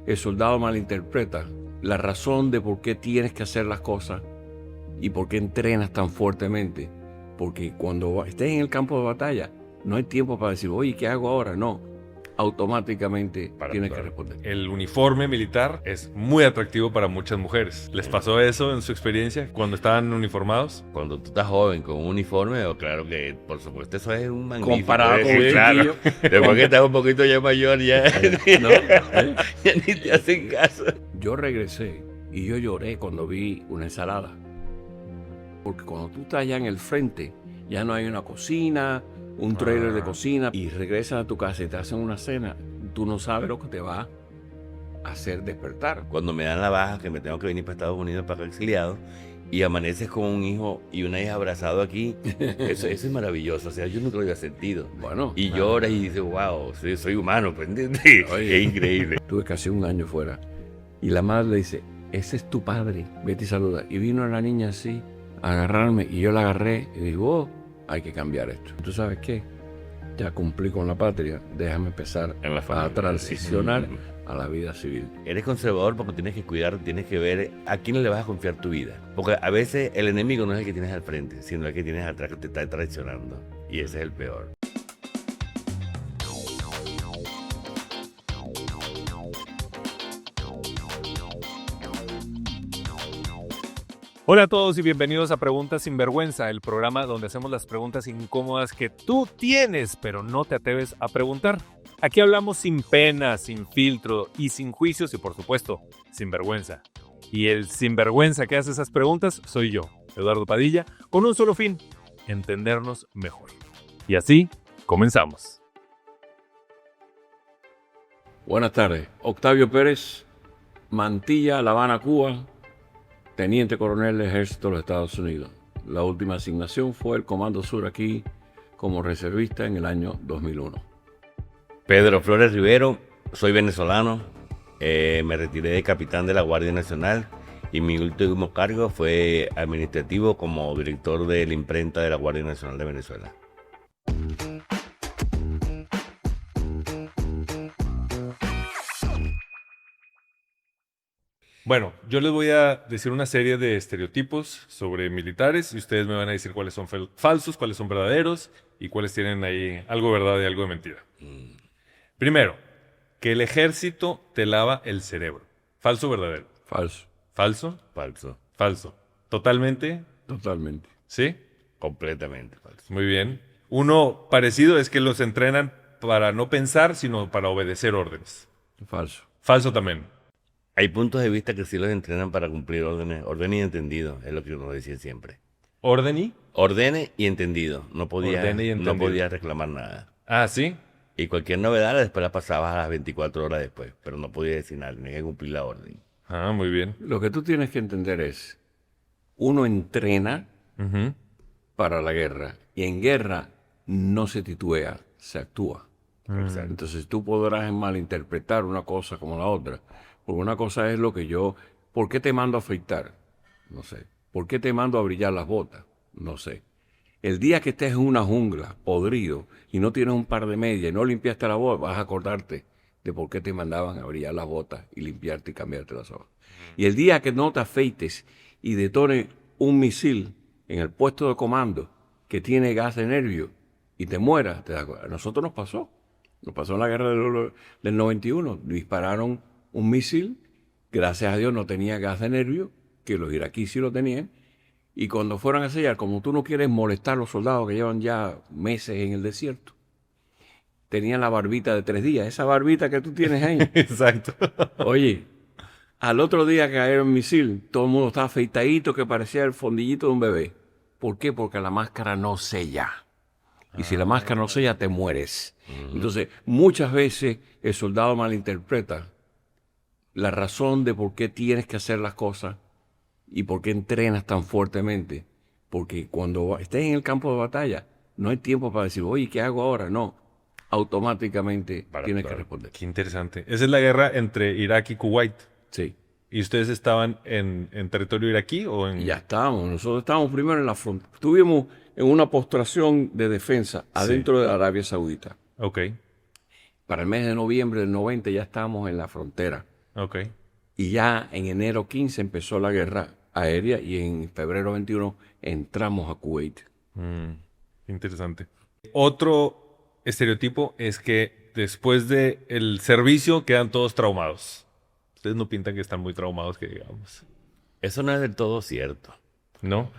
el soldado malinterpreta la razón de por qué tienes que hacer las cosas y por qué entrenas tan fuertemente. Porque cuando estés en el campo de batalla, no hay tiempo para decir, oye, ¿qué hago ahora? No, automáticamente tienes que responder. El uniforme militar es muy atractivo para muchas mujeres. ¿Les pasó eso en su experiencia cuando estaban uniformados? Cuando tú estás joven con un uniforme, claro que, por supuesto, eso es un magnífico. Comparado con un claro. chiquillo. Después que estás un poquito ya mayor, ya, ¿No? ya ni te hacen caso. Yo regresé y yo lloré cuando vi una ensalada. Porque cuando tú estás allá en el frente, ya no hay una cocina, un trailer de cocina, y regresas a tu casa y te hacen una cena, tú no sabes lo que te va a hacer despertar. Cuando me dan la baja, que me tengo que venir para Estados Unidos para exiliado, y amaneces con un hijo y una hija abrazado aquí, eso es maravilloso. O sea, yo nunca lo había sentido. Bueno, Y lloras y dices, wow, soy humano, pues, ¿entiendes? Oye. Es increíble. Tuve casi un año fuera. Y la madre le dice, ese es tu padre, vete y saluda. Y vino la niña así, a agarrarme, y yo la agarré y digo, oh, hay que cambiar esto. ¿Tú sabes qué? Ya cumplí con la patria, déjame empezar En la familia. a transicionar a la vida civil. Eres conservador porque tienes que cuidar, tienes que ver a quién le vas a confiar tu vida. Porque a veces el enemigo no es el que tienes al frente, sino el que tienes atrás que te está traicionando. Y ese es el peor. Hola a todos y bienvenidos a Preguntas sin Vergüenza, el programa donde hacemos las preguntas incómodas que tú tienes, pero no te atreves a preguntar. Aquí hablamos sin pena, sin filtro y sin juicios y, por supuesto, sin vergüenza. Y el sinvergüenza que hace esas preguntas soy yo, Eduardo Padilla, con un solo fin: entendernos mejor. Y así, comenzamos. Buenas tardes. Octavio Pérez, Mantilla, La Habana, Cuba, teniente coronel del Ejército de los Estados Unidos. La última asignación fue el Comando Sur aquí como reservista en el año 2001. Pedro Flores Rivero, soy venezolano, me retiré de capitán de la Guardia Nacional y mi último cargo fue administrativo como director de la imprenta de la Guardia Nacional de Venezuela. Bueno, yo les voy a decir una serie de estereotipos sobre militares y ustedes me van a decir cuáles son falsos, cuáles son verdaderos y cuáles tienen ahí algo de verdad y algo de mentira. Primero, que el ejército te lava el cerebro. ¿Falso o verdadero? Falso, ¿Falso? Falso, Falso. ¿Totalmente? totalmente. ¿Sí? completamente falso. Muy bien. Uno parecido es que los entrenan para no pensar, sino para obedecer órdenes. Falso. Falso también. Hay puntos de vista que sí los entrenan para cumplir órdenes, orden y entendido, es lo que uno decía siempre. ¿Orden y? Órdenes y entendido, no podía Entendido. reclamar nada. Ah, ¿sí? Y cualquier novedad después la pasabas a las 24 horas después, pero no podía decir nada, tenía que cumplir la orden. Ah, muy bien. Lo que tú tienes que entender es, uno entrena Ujú. para la guerra y en guerra no se titubea, se actúa. Entonces tú podrás malinterpretar una cosa como la otra. Porque una cosa es lo que yo... ¿Por qué te mando a afeitar? No sé. ¿Por qué te mando a brillar las botas? No sé. El día que estés en una jungla, podrido, y no tienes un par de medias y no limpiaste la bota, vas a acordarte de por qué te mandaban a brillar las botas y limpiarte y cambiarte las hojas. Y el día que no te afeites y detone un misil en el puesto de comando que tiene gas de nervio y te mueras, a nosotros nos pasó. Nos pasó en la guerra del 91. Dispararon un misil, gracias a Dios no tenía gas de nervio, que los iraquíes sí lo tenían. Y cuando fueron a sellar, como tú no quieres molestar a los soldados que llevan ya meses en el desierto, tenían la barbita de 3 días. Esa barbita que tú tienes ahí. Exacto. Oye, al otro día que cayó el misil, todo el mundo estaba afeitadito que parecía el fondillito de un bebé. ¿Por qué? Porque la máscara no sella. Y si la máscara no sella, te mueres. Entonces, muchas veces el soldado malinterpreta la razón de por qué tienes que hacer las cosas y por qué entrenas tan fuertemente. Porque cuando estés en el campo de batalla, no hay tiempo para decir, oye, ¿qué hago ahora? No. Automáticamente tienes que responder. Qué interesante. Esa es la guerra entre Irak y Kuwait. Sí. ¿Y ustedes estaban en territorio iraquí o en...? Y ya estábamos. Nosotros estábamos primero en la frontera. Estuvimos en una postración de defensa adentro de Arabia Saudita. Ok. Para el mes de noviembre del 90 ya estábamos en la frontera Ok. Y ya en enero 15 empezó la guerra aérea y en febrero 21 entramos a Kuwait. Interesante. Otro estereotipo es que después del servicio quedan todos traumados. Ustedes no pintan que están muy traumados, que digamos. Eso no es del todo cierto. ¿No?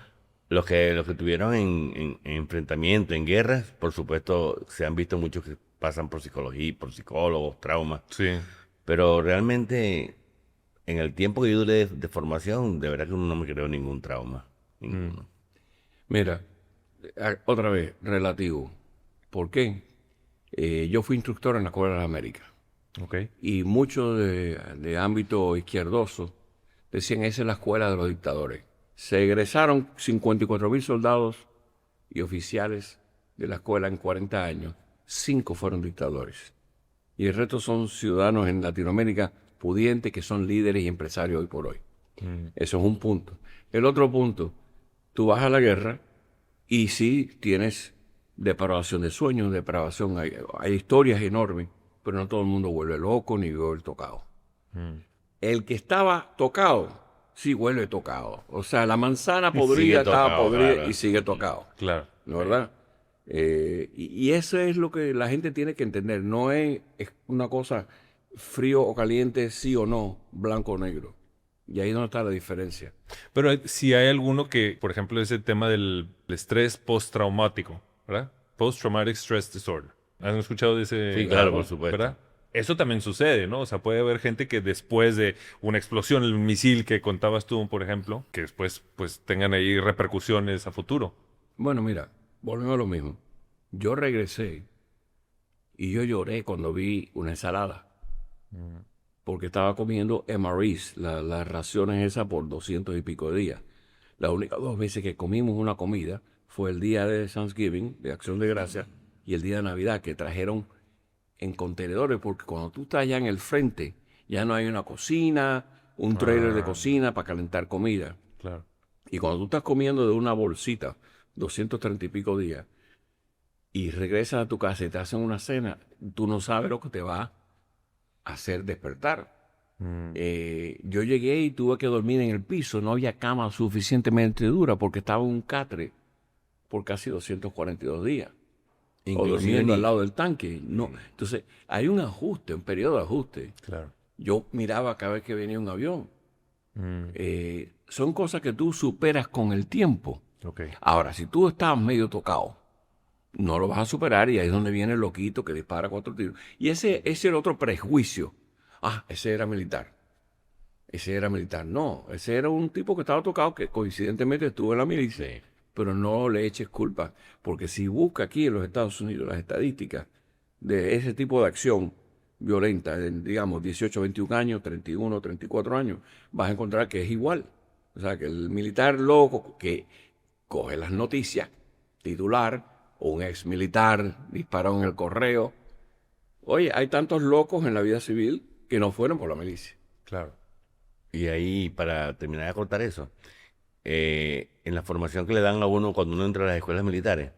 Los que tuvieron en enfrentamiento, en guerras, por supuesto, se han visto muchos que pasan por psicología, por psicólogos, traumas. Sí. Pero realmente, en el tiempo que yo duré de formación, de verdad que no me creó ningún trauma. Ninguno. Mira, otra vez, relativo. ¿Por qué? Yo fui instructor en la Escuela de las Américas Ok. y muchos de ámbito izquierdoso decían, esa es la escuela de los dictadores. Se egresaron 54,000 soldados y oficiales de la escuela en 40 años. 5 fueron dictadores. Y el resto son ciudadanos en Latinoamérica pudientes que son líderes y empresarios hoy por hoy. Eso es un punto. El otro punto, tú vas a la guerra y sí tienes depravación de sueños, depravación, hay historias enormes, pero no todo el mundo vuelve loco ni vuelve tocado. El que estaba tocado, sí vuelve tocado. O sea, la manzana podrida estaba tocado, podrida claro. y sigue tocado. Claro. ¿No verdad? Y eso es lo que la gente tiene que entender. No es una cosa frío o caliente, sí o no, blanco o negro. Y ahí es donde está la diferencia. Pero si hay alguno que, por ejemplo, ese tema del estrés postraumático, ¿verdad? Post-traumatic stress disorder. ¿Han escuchado de ese? Sí, claro, por supuesto. ¿Verdad? Eso también sucede, ¿no? O sea, puede haber gente que después de una explosión, el misil que contabas tú, por ejemplo, que después pues tengan ahí repercusiones a futuro. Bueno, mira, volvemos a lo mismo. Yo regresé y yo lloré cuando vi una ensalada. Porque estaba comiendo MREs, las raciones esas por 200 y pico de días. Las únicas 2 veces que comimos una comida fue el día de Thanksgiving, de Acción de Gracias, y el día de Navidad, que trajeron en contenedores, porque cuando tú estás allá en el frente, ya no hay una cocina, un trailer de cocina para calentar comida. Claro. Y cuando tú estás comiendo de una bolsita, 230 y pico días, y regresas a tu casa y te hacen una cena, tú no sabes lo que te va a hacer despertar. Yo llegué y tuve que dormir en el piso, no había cama suficientemente dura porque estaba en un catre por casi 242 días. O Inclusive durmiendo ni- al lado del tanque. No. Entonces, hay un ajuste, un periodo de ajuste. Claro. Yo miraba cada vez que venía un avión. Son cosas que tú superas con el tiempo. Ok. Ahora, si tú estás medio tocado, no lo vas a superar y ahí es donde viene el loquito que dispara 4 tiros. Y ese es el otro prejuicio. Ah, ese era militar. Ese era militar. No, ese era un tipo que estaba tocado que coincidentemente estuvo en la milicia. Sí. Pero no le eches culpa, porque si busca aquí en los Estados Unidos las estadísticas de ese tipo de acción violenta, digamos 18, 21 años, 31, 34 años, vas a encontrar que es igual. O sea, que el militar loco que coge las noticias, titular, o un ex militar disparado en el correo. Oye, hay tantos locos en la vida civil que no fueron por la milicia. Claro. Y ahí, para terminar de cortar eso, en la formación que le dan a uno cuando uno entra a las escuelas militares,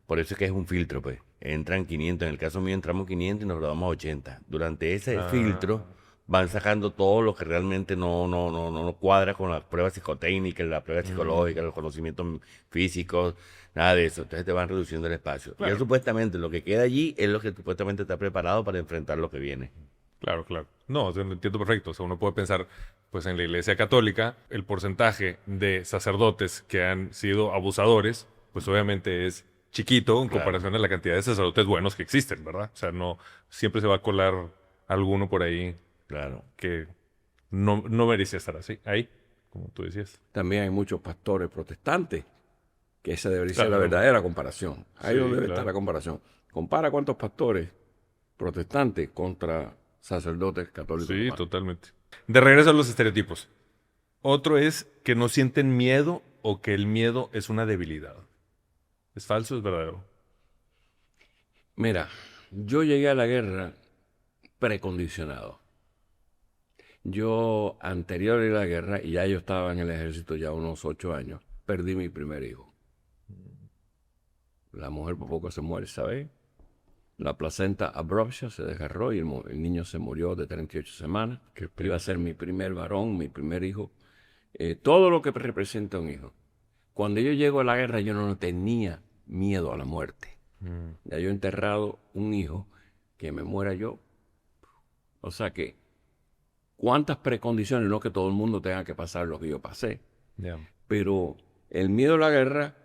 por eso es que es un filtro, pues. Entran 500, en el caso mío entramos 500 y nos graduamos 80. Durante ese filtro van sacando todo lo que realmente no cuadra con las pruebas psicotécnicas, las pruebas psicológicas, los conocimientos físicos, nada de eso. Entonces te van reduciendo el espacio. Claro. Y supuestamente lo que queda allí es lo que supuestamente está preparado para enfrentar lo que viene. Claro, claro. No, o sea, lo entiendo perfecto. O sea, uno puede pensar, pues en la Iglesia Católica, el porcentaje de sacerdotes que han sido abusadores, pues obviamente es chiquito en Claro. comparación a la cantidad de sacerdotes buenos que existen, ¿verdad? O sea, no siempre se va a colar alguno por ahí Claro. que no merecía estar así, ahí, como tú decías. También hay muchos pastores protestantes, que esa debería ser Claro. la verdadera comparación. Ahí Sí, donde debe claro. estar la comparación. Compara cuántos pastores protestantes contra sacerdotes católicos. Sí, romanos. totalmente. De regreso a los estereotipos. Otro es que no sienten miedo o que el miedo es una debilidad. ¿Es falso o es verdadero? Mira, yo llegué a la guerra precondicionado. Yo, anterior a ir a la guerra, y ya yo estaba en el ejército ya unos 8 años, perdí mi primer hijo. La mujer por poco se muere, ¿sabes? la placenta abrupta se desgarró y el niño se murió de 38 semanas. Iba a ser mi primer varón, mi primer hijo. Todo lo que representa un hijo. Cuando yo llego a la guerra, yo no tenía miedo a la muerte. Ya yo he enterrado un hijo, que me muera yo. O sea que, ¿cuántas precondiciones? No que todo el mundo tenga que pasar lo que yo pasé. Yeah. Pero el miedo a la guerra,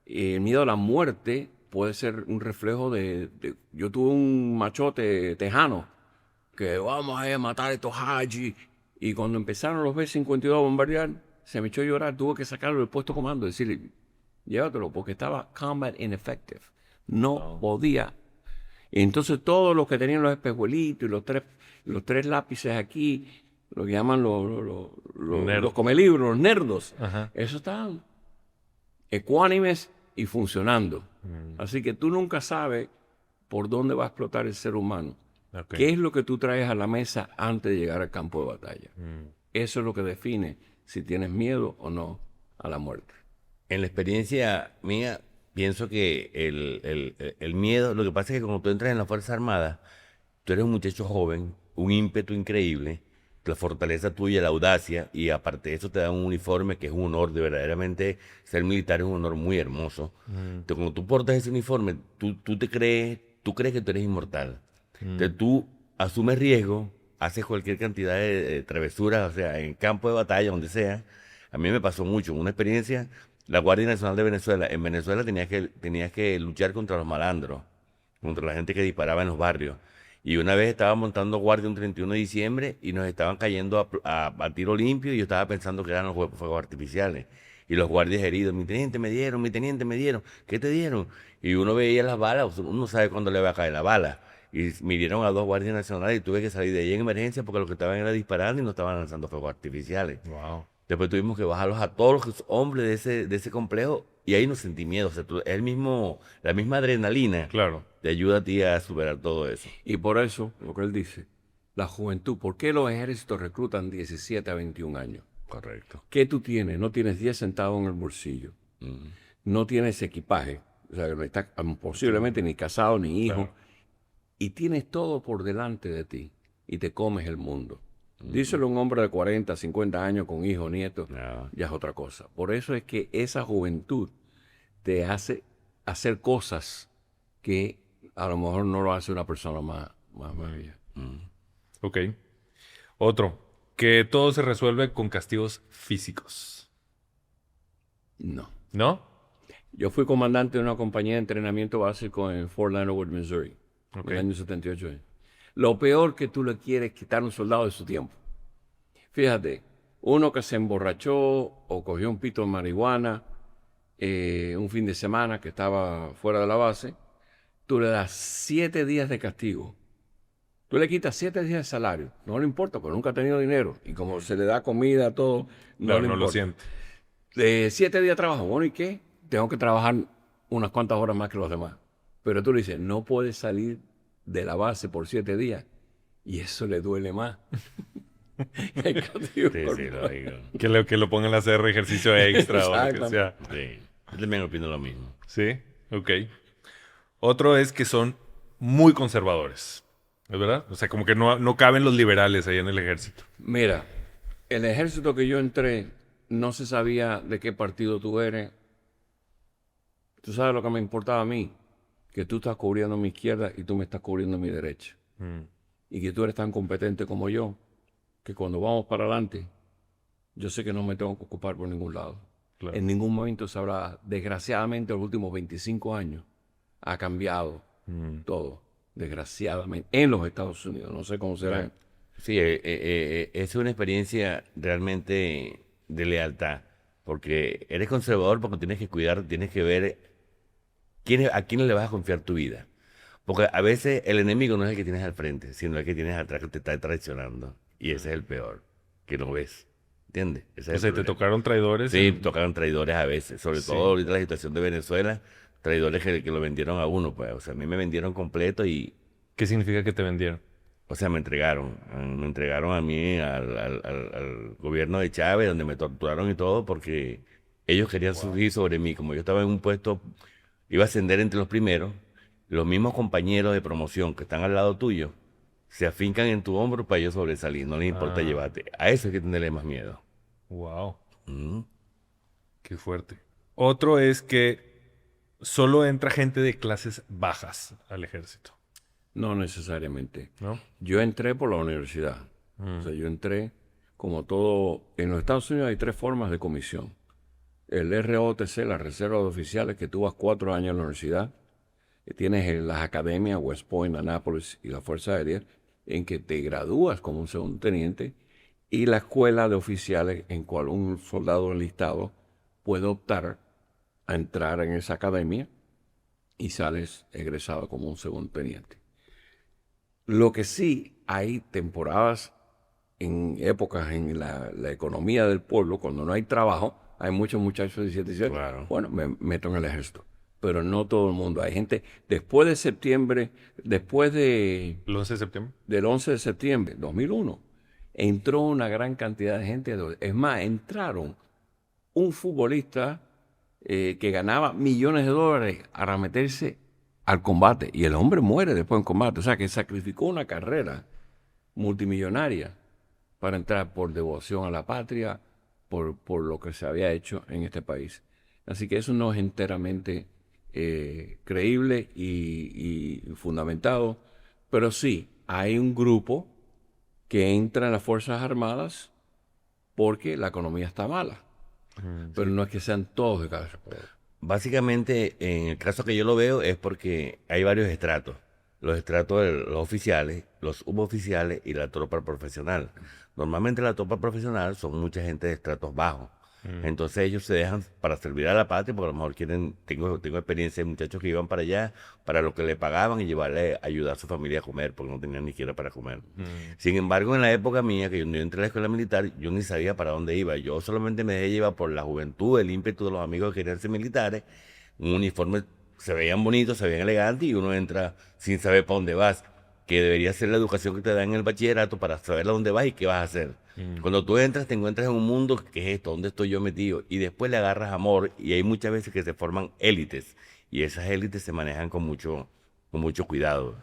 el miedo a la muerte puede ser un reflejo yo tuve un machote tejano que vamos a matar a estos haji, y cuando empezaron los B-52 a bombardear, se me echó a llorar, tuve que sacarlo del puesto de comando, decirle, llévatelo, porque estaba combat ineffective, no podía. Y entonces todos los que tenían los espejuelitos y los tres lápices aquí, lo que llaman los comelibros, los nerdos, esos estaban ecuánimes y funcionando. Así que tú nunca sabes por dónde va a explotar el ser humano. Okay. ¿Qué es lo que tú traes a la mesa antes de llegar al campo de batalla? Eso es lo que define si tienes miedo o no a la muerte. En la experiencia mía, pienso que el miedo, lo que pasa es que cuando tú entras en la Fuerza Armada, tú eres un muchacho joven, un ímpetu increíble, la fortaleza tuya, la audacia, y aparte de eso te dan un uniforme que es un honor, de verdaderamente ser militar es un honor muy hermoso. Entonces, cuando tú portas ese uniforme, tú crees que tú eres inmortal. Entonces tú asumes riesgo, haces cualquier cantidad de travesuras, o sea, en campo de batalla, donde sea. A mí me pasó mucho, una experiencia, la Guardia Nacional de Venezuela. En Venezuela tenías que luchar contra los malandros, contra la gente que disparaba en los barrios. Y una vez estaba montando guardia un 31 de diciembre y nos estaban cayendo a tiro limpio, y yo estaba pensando que eran los fuegos artificiales. Y los guardias heridos, mi teniente me dieron, ¿qué te dieron? Y uno veía las balas, uno no sabe cuándo le va a caer la bala. Y me dieron a 2 guardias nacionales y tuve que salir de ahí en emergencia porque los que estaban era disparando y no estaban lanzando fuegos artificiales. Wow. Después tuvimos que bajarlos a todos los hombres de ese complejo, y ahí no sentí miedo. O sea, la misma adrenalina Claro. te ayuda a ti a superar todo eso. Y por eso, lo que él dice, la juventud, ¿por qué los ejércitos reclutan 17 a 21 años? Correcto. ¿Qué tú tienes? No tienes 10 centavos en el bolsillo. No tienes equipaje. O sea, no estás posiblemente ni casado ni hijo. Claro. Y tienes todo por delante de ti. Y te comes el mundo. Díselo a un hombre de 40, 50 años con hijos, nietos. No. Ya es otra cosa. Por eso es que esa juventud te hace hacer cosas que a lo mejor no lo hace una persona más vieja. Ok. Otro. Que todo se resuelve con castigos físicos. No. ¿No? Yo fui comandante de una compañía de entrenamiento básico en Fort Leonard Wood, Missouri, Ok. en el año 78. Lo peor que tú le quieres quitar a un soldado de su tiempo. Fíjate, uno que se emborrachó o cogió un pito de marihuana un fin de semana que estaba fuera de la base, tú le das 7 días de castigo. Tú le quitas 7 días de salario. No le importa, porque nunca ha tenido dinero. Y como se le da comida, todo, Claro, le no importa. lo siente. 7 días de trabajo. Bueno, ¿y qué? Tengo que trabajar unas cuantas horas más que los demás. Pero tú le dices, no puedes salir de la base por 7 días. Y eso le duele más. El castigo Sí, por- sí, lo digo. Que lo pongan a hacer ejercicio extra o lo que Exacto. sea. Sí. Yo también opino lo mismo. Sí, ok. Otro es que son muy conservadores. ¿Es verdad? O sea, como que no caben los liberales ahí en el ejército. Mira, el ejército que yo entré, no se sabía de qué partido tú eres. Tú sabes lo que me importaba a mí, que tú estás cubriendo mi izquierda y tú me estás cubriendo mi derecha. Y que tú eres tan competente como yo, que cuando vamos para adelante, yo sé que no me tengo que ocupar por ningún lado. Claro. En ningún momento sabrá, desgraciadamente, los últimos 25 años ha cambiado todo, desgraciadamente, en los Estados Unidos. No sé cómo será. Sí, es una experiencia realmente de lealtad, porque eres conservador porque tienes que cuidar, tienes que ver a quién le vas a confiar tu vida. Porque a veces el enemigo no es el que tienes al frente, sino el que tienes atrás que te está traicionando. Y ese es el peor, que no ves. ¿Entiendes? Ese es O el sea, te problema. tocaron traidores. Sí, tocaron traidores a veces, sobre Sí. todo ahorita la situación de Venezuela, traidores que lo vendieron a uno, pues. O sea, a mí me vendieron completo y, ¿Qué significa que te vendieron? o sea, me entregaron a mí al gobierno de Chávez, donde me torturaron y todo, porque ellos querían subir sobre mí. Como yo estaba en un puesto, iba a ascender entre los primeros, los mismos compañeros de promoción que están al lado tuyo se afincan en tu hombro para ellos sobresalir, no les importa llevarte. A eso hay que tenerle más miedo. Wow, Mm. qué fuerte. Otro es que solo entra gente de clases bajas al ejército, No necesariamente. ¿no? Yo entré por la universidad. O sea, yo entré como todo. En los Estados Unidos hay 3 formas de comisión. El ROTC, la Reserva de Oficiales, que tú vas 4 años en la universidad. Tienes las academias, West Point, Annapolis y la Fuerza Aérea, en que te gradúas como un segundo teniente. Y la escuela de oficiales, en cual un soldado enlistado puede optar a entrar en esa academia y sales egresado como un segundo teniente. Lo que sí, hay temporadas en épocas en la economía del pueblo, cuando no hay trabajo, hay muchos muchachos de 17 y 18, Claro. bueno, me meto en el ejército. Pero no todo el mundo. Hay gente, después de septiembre, después El 11 de septiembre. del 11 de septiembre de 2001, entró una gran cantidad de gente. Es más, entraron un futbolista que ganaba millones de dólares para meterse al combate. Y el hombre muere después en combate. O sea, que sacrificó una carrera multimillonaria para entrar por devoción a la patria, por lo que se había hecho en este país. Así que eso no es enteramente creíble y fundamentado. Pero sí, hay un grupo que entra en las Fuerzas Armadas porque la economía está mala. Pero no es que sean todos de clase pobre. Básicamente, en el caso que yo lo veo es porque hay varios estratos. Los estratos de los oficiales, los suboficiales y la tropa profesional. Normalmente la tropa profesional son mucha gente de estratos bajos. Entonces ellos se dejan para servir a la patria, porque a lo mejor quieren, tengo experiencia de muchachos que iban para allá, para lo que le pagaban y llevarle, ayudar a su familia a comer, porque no tenían ni siquiera para comer. Sin embargo, en la época mía, que yo entré a la escuela militar, yo ni sabía para dónde iba. Yo solamente me dejé llevar por la juventud, el ímpetu de los amigos que querían ser militares. Un uniforme, se veían bonitos, se veían elegantes y uno entra sin saber para dónde vas, que debería ser la educación que te dan en el bachillerato para saber a dónde vas y qué vas a hacer. Cuando tú entras, te encuentras en un mundo que es esto, ¿dónde estoy yo metido? Y después le agarras amor y hay muchas veces que se forman élites y esas élites se manejan con mucho cuidado.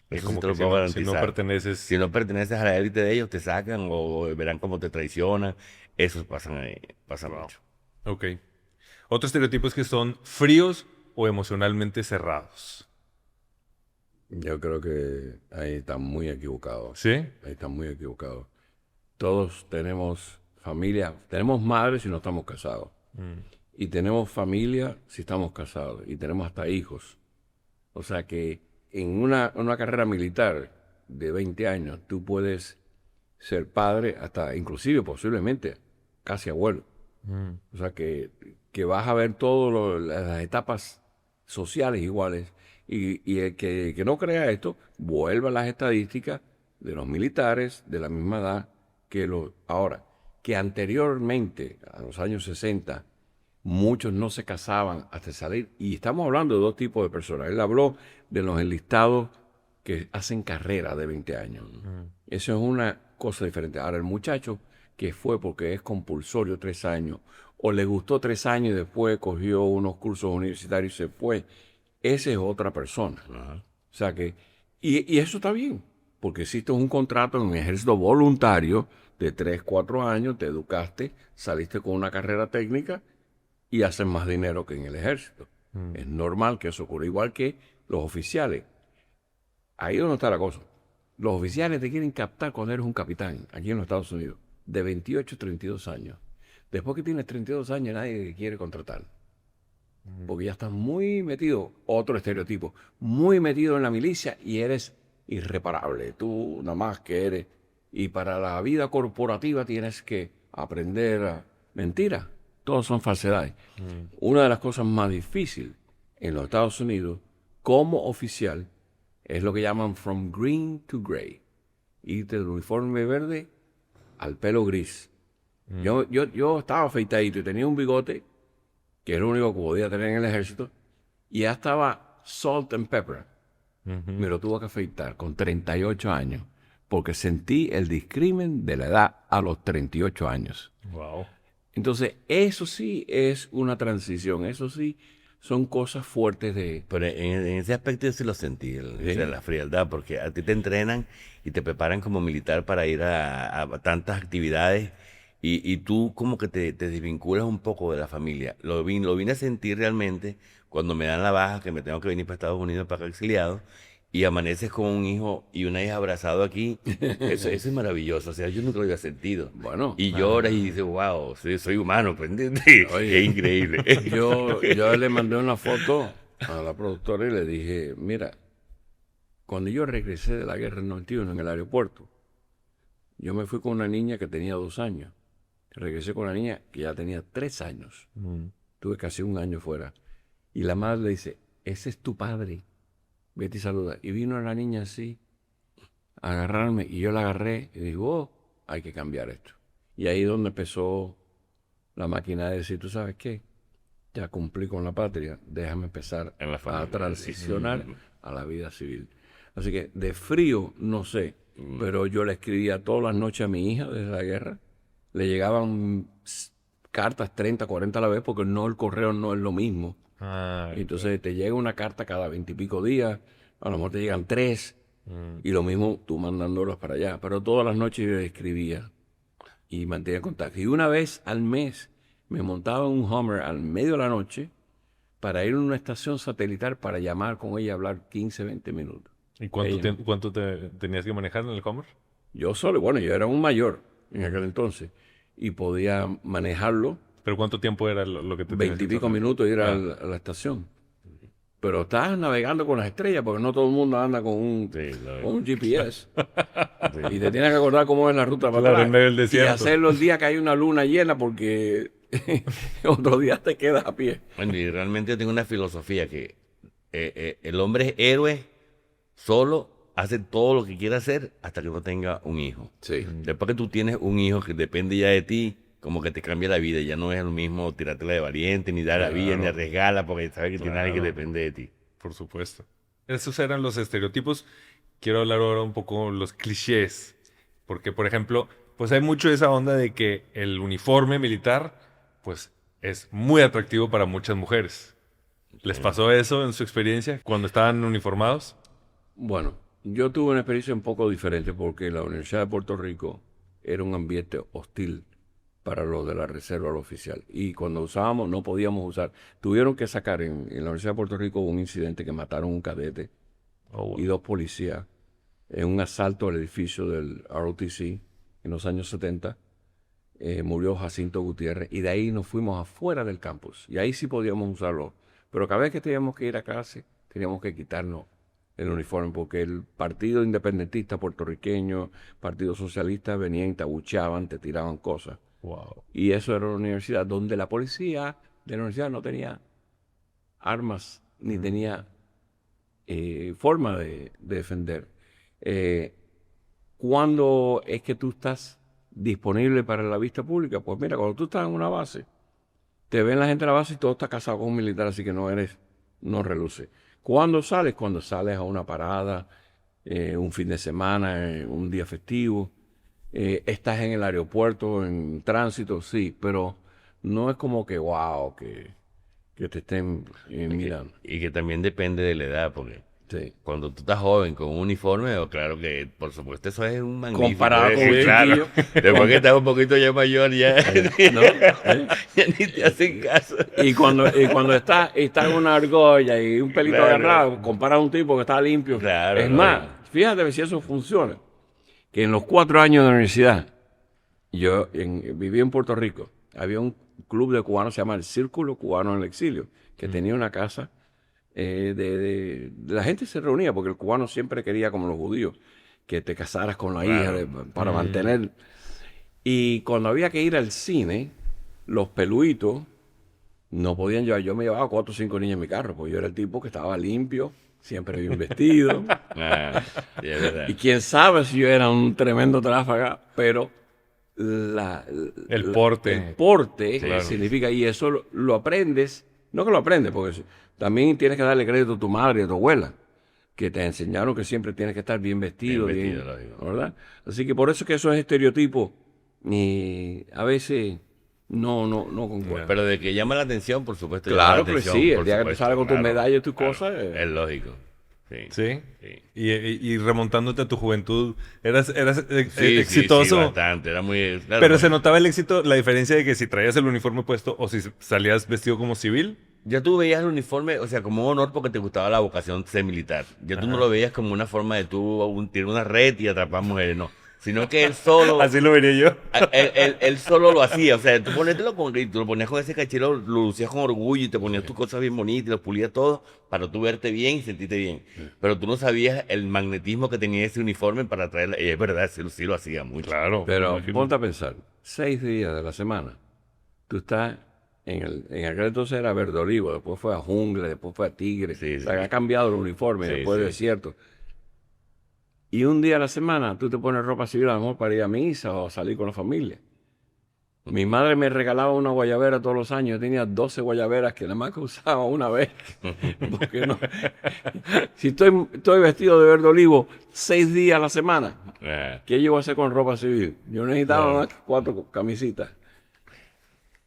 Es Eso como sí te lo que puedo si garantizar. no perteneces... Si no perteneces a la élite de ellos, te sacan o verán cómo te traicionan. Eso pasa mucho. Ok. Otro estereotipo es que son fríos o emocionalmente cerrados. Yo creo que ahí están muy equivocados. ¿Sí? Ahí están muy equivocados. Todos tenemos familia, tenemos madres si no estamos casados. Y tenemos familia si estamos casados. Y tenemos hasta hijos. O sea que en una carrera militar de 20 años, tú puedes ser padre hasta, inclusive, posiblemente, casi abuelo. O sea que vas a ver todas las etapas sociales iguales. Y el que no crea esto, vuelva a las estadísticas de los militares de la misma edad que los... Ahora, que anteriormente, a los años 60, muchos no se casaban hasta salir. Y estamos hablando de 2 tipos de personas. Él habló de los enlistados que hacen carrera de 20 años. Eso es una cosa diferente. Ahora, el muchacho que fue porque es compulsorio 3 años, o le gustó 3 años y después cogió unos cursos universitarios y se fue, esa es otra persona. O sea que, y eso está bien, porque existe un contrato en un ejército voluntario de 3, 4 años, te educaste, saliste con una carrera técnica y haces más dinero que en el ejército. Es normal que eso ocurra, igual que los oficiales. Ahí es donde está la cosa. Los oficiales te quieren captar cuando eres un capitán, aquí en los Estados Unidos, de 28 a 32 años. Después que tienes 32 años, nadie te quiere contratar. Porque ya estás muy metido, otro estereotipo, muy metido en la milicia y eres irreparable. Tú nada más que eres. Y para la vida corporativa tienes que aprender a... Mentira, todos son falsedades. Una de las cosas más difíciles en los Estados Unidos como oficial es lo que llaman from green to gray. Irte del uniforme verde al pelo gris. Yo estaba afeitadito y tenía un bigote que era lo único que podía tener en el ejército, y ya estaba salt and pepper. Me lo tuve que afeitar con 38 años, porque sentí el discrimen de la edad a los 38 años. Wow. Entonces, eso sí es una transición, eso sí son cosas fuertes de... Pero en ese aspecto yo sí lo sentí, Sí. o sea, la frialdad, porque a ti te entrenan y te preparan como militar para ir a tantas actividades y tú como que te desvinculas un poco de la familia. Lo vine a sentir realmente cuando me dan la baja, que me tengo que venir para Estados Unidos para acá exiliado, y amaneces con un hijo y una hija abrazado aquí. Eso es maravilloso, o sea, yo nunca lo había sentido. Bueno, Y lloras y dices, wow, soy humano, pues, ¿entiendes? Oye. Es increíble. yo le mandé una foto a la productora y le dije, mira, cuando yo regresé de la guerra del 91 en el aeropuerto, yo me fui con una niña que tenía 2 años. Regresé con una niña que ya tenía 3 años. Tuve casi un año fuera. Y la madre le dice, ese es tu padre. Vete y saluda. Y vino la niña así, a agarrarme, y yo la agarré y digo, oh, hay que cambiar esto. Y ahí es donde empezó la máquina de decir, ¿tú sabes qué? Ya cumplí con la patria, déjame empezar En la a familia, transicionar a la vida civil. Así que de frío, no sé, pero yo le escribía todas las noches a mi hija desde la guerra. Le llegaban cartas 30, 40 a la vez, porque no, el correo no es lo mismo. Ay, Entonces te llega una carta cada 20 y pico días, a lo mejor te llegan 3, y lo mismo tú mandándolos para allá. Pero todas las noches yo le escribía y mantenía contacto. Y una vez al mes me montaba en un Hummer al medio de la noche para ir a una estación satelital para llamar con ella y hablar 15, 20 minutos. ¿y cuánto, Ella. cuánto tenías que manejar en el Hummer? Yo solo, bueno, yo era un mayor en aquel entonces y podía manejarlo ¿Pero cuánto tiempo era lo que te 20 y pico minutos ir a la estación. Pero estás navegando con las estrellas porque no todo el mundo anda con un, Sí, claro. con un GPS. Y te tienes que acordar cómo es la ruta para Claro, atrás. en medio del Y desierto. hacerlo el día que hay una luna llena porque otro día te quedas a pie. Bueno, y realmente yo tengo una filosofía que el hombre es héroe solo, hace todo lo que quiere hacer hasta que no tenga un hijo. Sí. Después que tú tienes un hijo que depende ya de ti, como que te cambia la vida. Ya no es lo mismo tirártela de valiente, ni dar la vida, ni arriesgarla, porque sabes que tiene alguien que depende de ti. Por supuesto. Esos eran los estereotipos. Quiero hablar ahora un poco los clichés. Porque, por ejemplo, pues hay mucho esa onda de que el uniforme militar, pues, es muy atractivo para muchas mujeres. ¿Les pasó eso en su experiencia cuando estaban uniformados? Bueno, yo tuve una experiencia un poco diferente porque la Universidad de Puerto Rico era un ambiente hostil para los de la reserva oficial. Y cuando usábamos, no podíamos usar. Tuvieron que sacar en la Universidad de Puerto Rico un incidente que mataron un cadete y 2 policías en un asalto al edificio del ROTC en los años 70. Murió Jacinto Gutiérrez y de ahí nos fuimos afuera del campus. Y ahí sí podíamos usarlo. Pero cada vez que teníamos que ir a clase, teníamos que quitarnos el uniforme porque el Partido Independentista puertorriqueño, Partido Socialista, venían y te abucheaban, te tiraban cosas. Wow. Y eso era una universidad donde la policía de la universidad no tenía armas ni tenía forma de defender. ¿Cuándo es que tú estás disponible para la vista pública? Pues mira, cuando tú estás en una base, te ven la gente en la base y todo está casado con un militar, así que no reluce. ¿Cuándo sales? Cuando sales a una parada, un fin de semana, un día festivo. Estás en el aeropuerto, en tránsito, sí, pero no es como que, wow, que te estén mirando. Y que también depende de la edad, porque Sí. cuando tú estás joven con un uniforme, claro que por supuesto eso es un magnífico. Comparado con un claro. chiquillo. Después que estás un poquito ya mayor, ya, ¿No? ya ni te hacen caso. Y cuando está en una argolla y un pelito Claro. agarrado, compara a un tipo que está limpio. Claro, Es no. más, fíjate si eso funciona. Que en los 4 años de universidad, viví en Puerto Rico, había un club de cubanos, se llama el Círculo Cubano en el Exilio, que tenía una casa la gente se reunía, porque el cubano siempre quería, como los judíos, que te casaras con la hija para mantener. Y cuando había que ir al cine, los peluitos no podían llevar. Yo me llevaba 4 o 5 niñas en mi carro, porque yo era el tipo que estaba limpio, siempre bien vestido. Ah, sí, es verdad. Y quién sabe si yo era un tremendo tráfaga, pero El porte. el porte Claro. significa, y eso lo aprendes, no que lo aprendes, porque también tienes que darle crédito a tu madre y a tu abuela, que te enseñaron que siempre tienes que estar bien vestido, Bien vestido, lógico. ¿verdad? Así que por eso es que esos estereotipos, y a veces no concuerdo. Pero de que llama la atención, por supuesto. llama Claro la que atención, sí, el por día que tú supuesto, sales con tus claro, medallas y tus claro, cosas. Es lógico. Sí. ¿Sí? Sí. Y remontándote a tu juventud, ¿eras Sí, exitoso? Sí, bastante. Era muy... claro, Pero porque se notaba el éxito, la diferencia de que si traías el uniforme puesto o si salías vestido como civil. ya tú veías el uniforme, o sea, como un honor porque te gustaba la vocación ser militar. Ya tú no lo veías como una forma de tú tirar una red y atrapar mujeres, no. Sino que él solo... Así lo vería yo. Él solo lo hacía, o sea, tú tú lo ponías con ese cachero, lo lucías con orgullo y te ponías tus cosas bien bonitas y lo pulías todo para tú verte bien y sentirte bien. Pero tú no sabías el magnetismo que tenía ese uniforme para traerla. Y es verdad, sí lo hacía mucho. Claro. Pero imagino. ponte a pensar, 6 días de la semana, tú estás en aquel entonces era Verde Olivo, después fue a Jungla, después fue a Tigre, Sí, o sea, sí. ha cambiado el uniforme, Sí, después sí. de desierto. Y un día a la semana tú te pones ropa civil a lo mejor para ir a misa o salir con la familia. Mi madre me regalaba una guayabera todos los años. Yo tenía 12 guayaberas que nada más que usaba una vez. Porque no. Si estoy vestido de verde olivo 6 días a la semana, ¿qué yo voy a hacer con ropa civil? Yo necesitaba más que 4 camisitas.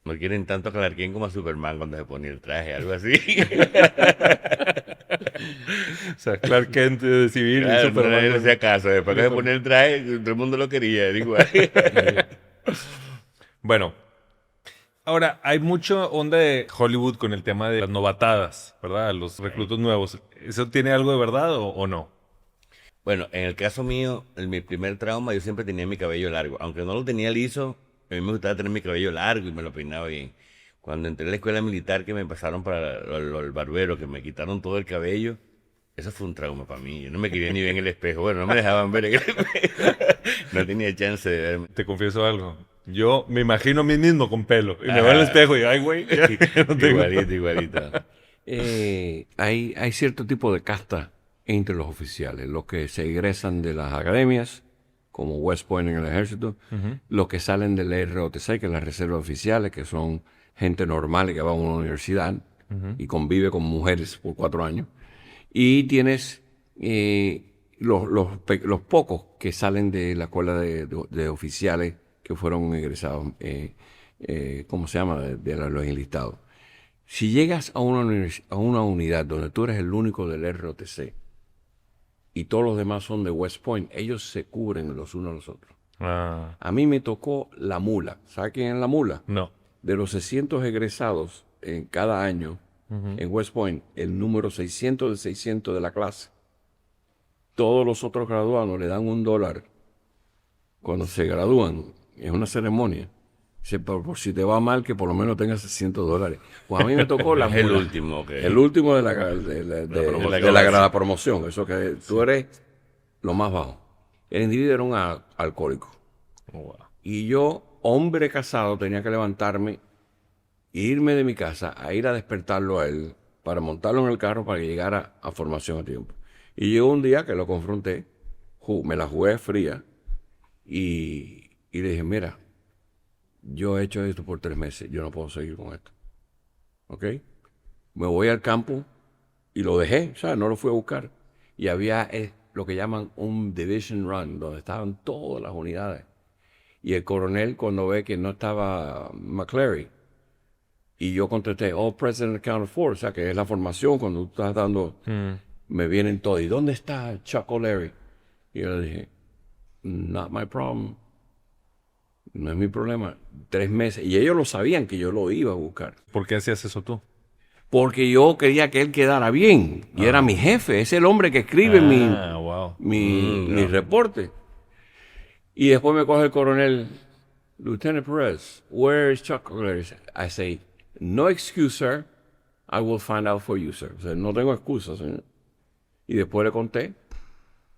No quieren tanto a Clark Kent como a Superman cuando se ponía el traje, algo así. O sea, Clark Kent de civil y Claro, Superman. nadie le hacía caso. Después que se ponía el traje, todo el mundo lo quería, era igual. Bueno, ahora hay mucha onda de Hollywood con el tema de las novatadas, ¿verdad? Los reclutos nuevos. ¿Eso tiene algo de verdad o no? Bueno, en el caso mío, en mi primer trauma, yo siempre tenía mi cabello largo. Aunque no lo tenía liso, a mí me gustaba tener mi cabello largo y me lo peinaba bien. Cuando entré a la escuela militar, que me pasaron para el barbero, que me quitaron todo el cabello, eso fue un trauma para mí. Yo no me quería ni ver en el espejo. Bueno, no me dejaban ver en el espejo. No tenía chance de verme. Te confieso algo. Yo me imagino a mí mismo con pelo. Y me veo en el espejo y, ay, güey, ya no tengo. Igualito. Hay cierto tipo de casta entre los oficiales. Los que se egresan de las academias, como West Point en el ejército. Los que salen del ROTC, que es la reserva oficiales, que son gente normal que va a una universidad y convive con mujeres por 4 años. Y tienes los pocos que salen de la escuela de oficiales que fueron egresados, ¿cómo se llama? De los enlistados. Si llegas a una unidad donde tú eres el único del ROTC y todos los demás son de West Point, ellos se cubren los unos a los otros. Ah, A mí me tocó la mula. ¿Sabes quién es la mula? no. De los 600 egresados en cada año en West Point, el número 600 de 600 de la clase, todos los otros graduados le dan $1 cuando se gradúan. Es una ceremonia. Dice, por si te va mal, que por lo menos tengas $600. Pues a mí me tocó la Es el mula. último, ok. El último de la promoción. Eso que tú eres lo más bajo. El individuo era un alcohólico. Oh, wow. Y yo, hombre casado, tenía que levantarme, irme de mi casa, a ir a despertarlo a él, para montarlo en el carro para que llegara a formación a tiempo. Y llegó un día que lo confronté, me la jugué fría, y le dije, mira, yo he hecho esto por 3 meses, yo no puedo seguir con esto. ¿Ok? Me voy al campo y lo dejé, o sea, no lo fui a buscar. Y había lo que llaman un division run, donde estaban todas las unidades. Y el coronel, cuando ve que no estaba McCleary, y yo contesté, all present accounted for, o sea, que es la formación, cuando tú estás dando, me vienen todos. ¿Y dónde está Chuck O'Leary? Y yo le dije, not my problem. No es mi problema. 3 meses. Y ellos lo sabían que yo lo iba a buscar. ¿Por qué hacías eso tú? Porque yo quería que él quedara bien. Y era mi jefe. Es el hombre que escribe wow. mi reporte. Y después me coge el coronel, Lieutenant Perez, where is Chuck O'Leary? I say, no excuse, sir. I will find out for you, sir. O sea, no tengo excusas, señor. Y después le conté.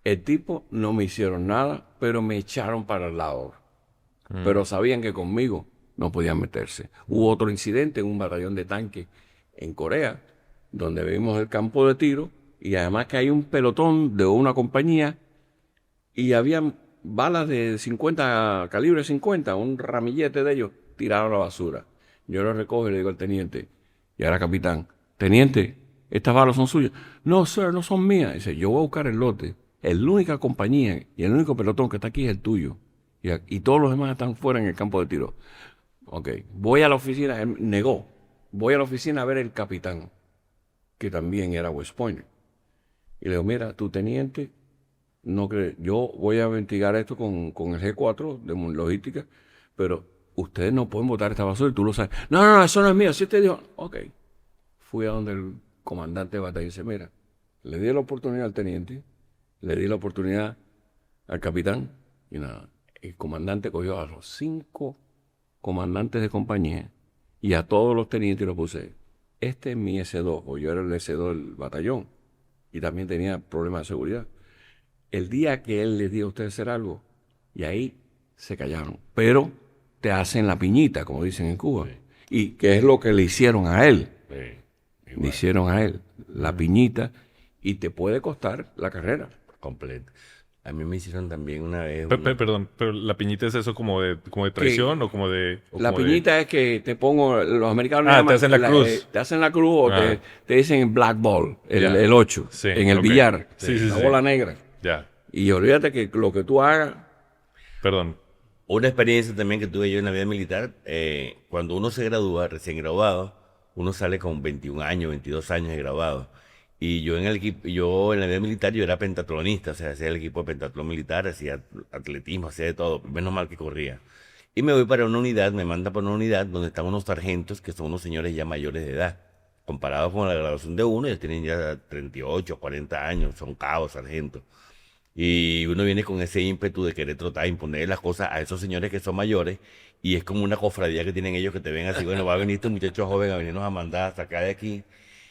El tipo no me hicieron nada, pero me echaron para el lado. Pero sabían que conmigo no podían meterse. Hubo otro incidente en un batallón de tanques en Corea, donde vimos el campo de tiro, y además que hay un pelotón de una compañía, y había balas de 50, calibre 50, un ramillete de ellos tirados a la basura. Yo lo recojo y le digo al teniente, y ahora capitán, teniente, ¿estas balas son suyas? No, sir, no son mías. Dice, yo voy a buscar el lote. La única compañía y el único pelotón que está aquí es el tuyo. Y todos los demás están fuera en el campo de tiro. Ok, voy a la oficina, él negó. Voy a la oficina a ver el capitán, que también era West Point. Y le digo, mira, tu teniente, no cree, yo voy a investigar esto con el G4 de logística, pero ustedes no pueden botar esta basura y tú lo sabes. No, no, no, eso no es mío. Si te dijo, ok. Fui a donde el comandante de batalla y dice, mira, le di la oportunidad al teniente, le di la oportunidad al capitán y nada. El comandante cogió a los 5 comandantes de compañía y a todos los tenientes y los puse, este es mi S2, o yo era el S2 del batallón y también tenía problemas de seguridad. El día que él les diga a ustedes hacer algo, y ahí se callaron. Pero te hacen la piñita, como dicen en Cuba. Sí. Y que es lo que le hicieron a él. Sí, Le hicieron a él la piñita y te puede costar la carrera. completo. A mí me hicieron también una vez... Perdón, pero la piñita es eso como de traición o como de... o La como de- piñita es que te pongo, los americanos le Ah, llaman te hacen la cruz. te hacen la cruz o Ah. te dicen black ball, Ya. el 8, Sí, en el ok. billar, Sí, sí, la sí. bola negra. Ya, Y olvídate que lo que tú hagas, perdón. Una experiencia también que tuve yo en la vida militar, cuando uno se gradúa, recién graduado, uno sale con 21 años, 22 años de graduado. Y yo en el equipo, yo en la vida militar yo era pentatlonista, o sea, hacía el equipo de pentatlón militar, hacía atletismo, hacía de todo, menos mal que corría. Y me voy para una unidad, me manda para una unidad donde están unos sargentos que son unos señores ya mayores de edad. Comparados con la graduación de uno, ellos tienen ya 38, 40 años, son cabos, sargentos. Y uno viene con ese ímpetu de querer tratar de imponer las cosas a esos señores que son mayores. Y es como una cofradía que tienen ellos que te ven así, bueno, va a venir este muchacho joven a venirnos a mandar hasta acá de aquí.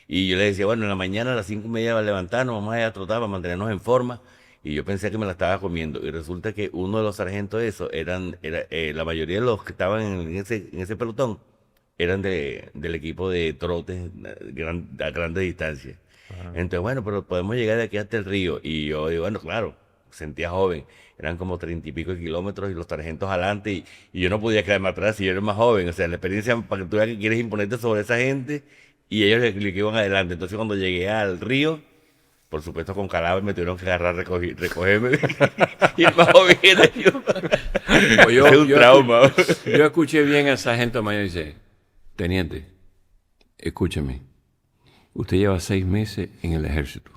Y yo les decía, bueno, en la mañana a las 5:30 va a levantarnos, vamos a ir a trotar para mantenernos en forma. Y yo pensé que me la estaba comiendo. Y resulta que uno de los sargentos de esos la mayoría de los que estaban en ese pelotón eran del equipo de trotes a grandes distancias. Entonces, bueno, pero podemos llegar de aquí hasta el río. Y yo digo, bueno, claro, sentía joven. Eran como 30 y pico de kilómetros y los sargentos adelante. Y yo no podía quedarme atrás si yo era más joven. O sea, la experiencia para que tú veas que quieres imponerte sobre esa gente y ellos le iban adelante. Entonces, cuando llegué al río, por supuesto, con cadáver me tuvieron que agarrar, recogerme. Y el más joven era yo. pues Es un trauma. yo escuché bien a esa gente mañana y dice, teniente, escúcheme, usted lleva 6 meses en el ejército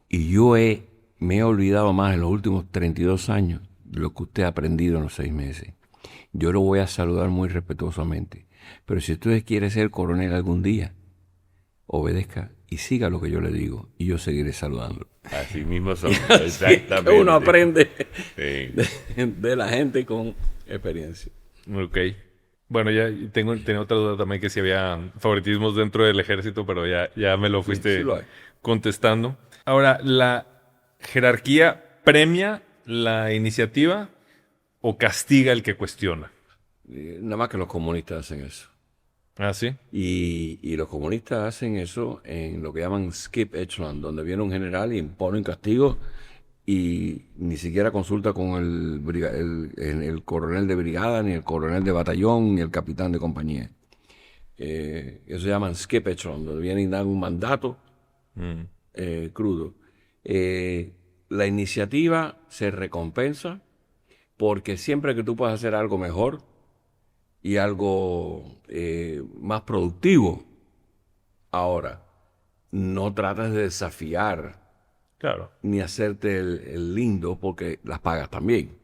y me he olvidado más en los últimos 32 años de lo que usted ha aprendido en los 6 meses. Yo lo voy a saludar muy respetuosamente, pero si usted quiere ser coronel algún día, obedezca y siga lo que yo le digo y yo seguiré saludando. Así mismo son. Exactamente. Uno aprende Sí. de la gente con experiencia. Ok. Bueno, ya tenía otra duda también que si había favoritismos dentro del ejército, pero ya me lo fuiste sí lo hay. contestando. Ahora, ¿la jerarquía premia la iniciativa o castiga el que cuestiona? Nada más que los comunistas hacen eso. ¿Ah, sí? Y los comunistas hacen eso en lo que llaman skip echelon, donde viene un general y impone un castigo y ni siquiera consulta con el coronel de brigada, ni el coronel de batallón, ni el capitán de compañía. Eso se llaman skip echelon, donde vienen y dan un mandato crudo. La iniciativa se recompensa porque siempre que tú puedas hacer algo mejor y algo más productivo, ahora, no tratas de desafiar Claro. ni hacerte el lindo porque las pagas también.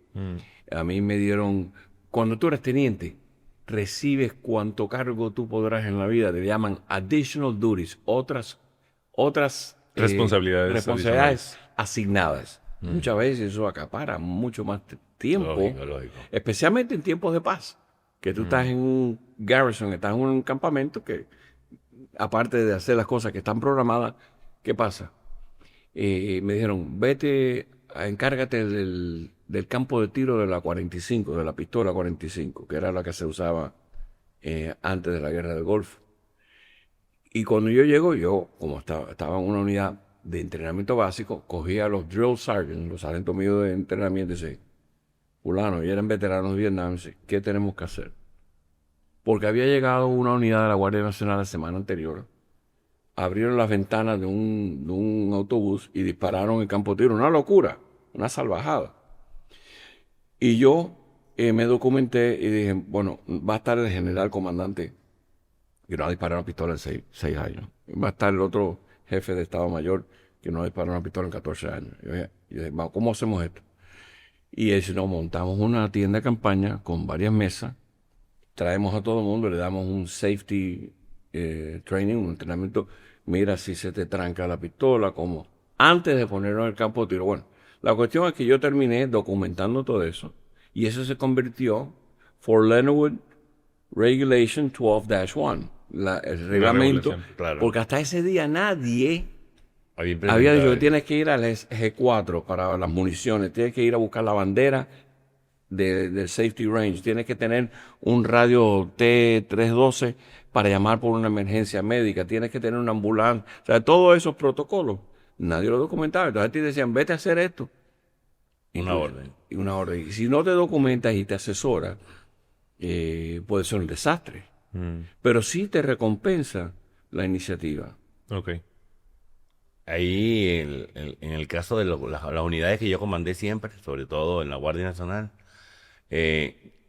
A mí me dieron, cuando tú eres teniente, recibes cuanto cargo tú podrás en la vida, te llaman additional duties, otras Responsabilidades asignadas. Muchas veces eso acapara mucho más tiempo, Lógico. especialmente en tiempos de paz, que tú estás en un garrison, estás en un campamento que, aparte de hacer las cosas que están programadas, ¿qué pasa? Me dijeron, vete, encárgate del campo de tiro de la 45, de la pistola 45, que era la que se usaba antes de la guerra del Golfo. Y cuando yo llego, como estaba en una unidad de entrenamiento básico, cogí a los drill sergeants, los sargentos míos de entrenamiento, y dice, fulano, y eran veteranos de Vietnam, dice, ¿qué tenemos que hacer? Porque había llegado una unidad de la Guardia Nacional la semana anterior, abrieron las ventanas de un autobús y dispararon el campo de tiro. Una locura, una salvajada. Y yo me documenté y dije, bueno, va a estar el general comandante que no ha disparado una pistola en 6 años. Va a estar el otro jefe de Estado Mayor que no ha disparado una pistola en 14 años. Y yo dije, vamos, ¿cómo hacemos esto? Y él dice, no, montamos una tienda de campaña con varias mesas, traemos a todo el mundo, le damos un safety training, un entrenamiento. Mira si se te tranca la pistola, como antes de ponerlo en el campo de tiro. Bueno, la cuestión es que yo terminé documentando todo eso y eso se convirtió for Leonard Regulation 12-1, el reglamento, regulación, claro. porque hasta ese día nadie Había había dicho implementado que tienes que ir al G4 para las municiones, tienes que ir a buscar la bandera del safety range, tienes que tener un radio T312 para llamar por una emergencia médica, tienes que tener una ambulancia, o sea, todos esos protocolos, nadie lo documentaba, entonces te decían, vete a hacer esto. una orden. Y una orden. Y si no te documentas y te asesoras, puede ser un desastre. Pero sí te recompensa la iniciativa. Ok. Ahí, en el caso de las unidades que yo comandé siempre, sobre todo en la Guardia Nacional,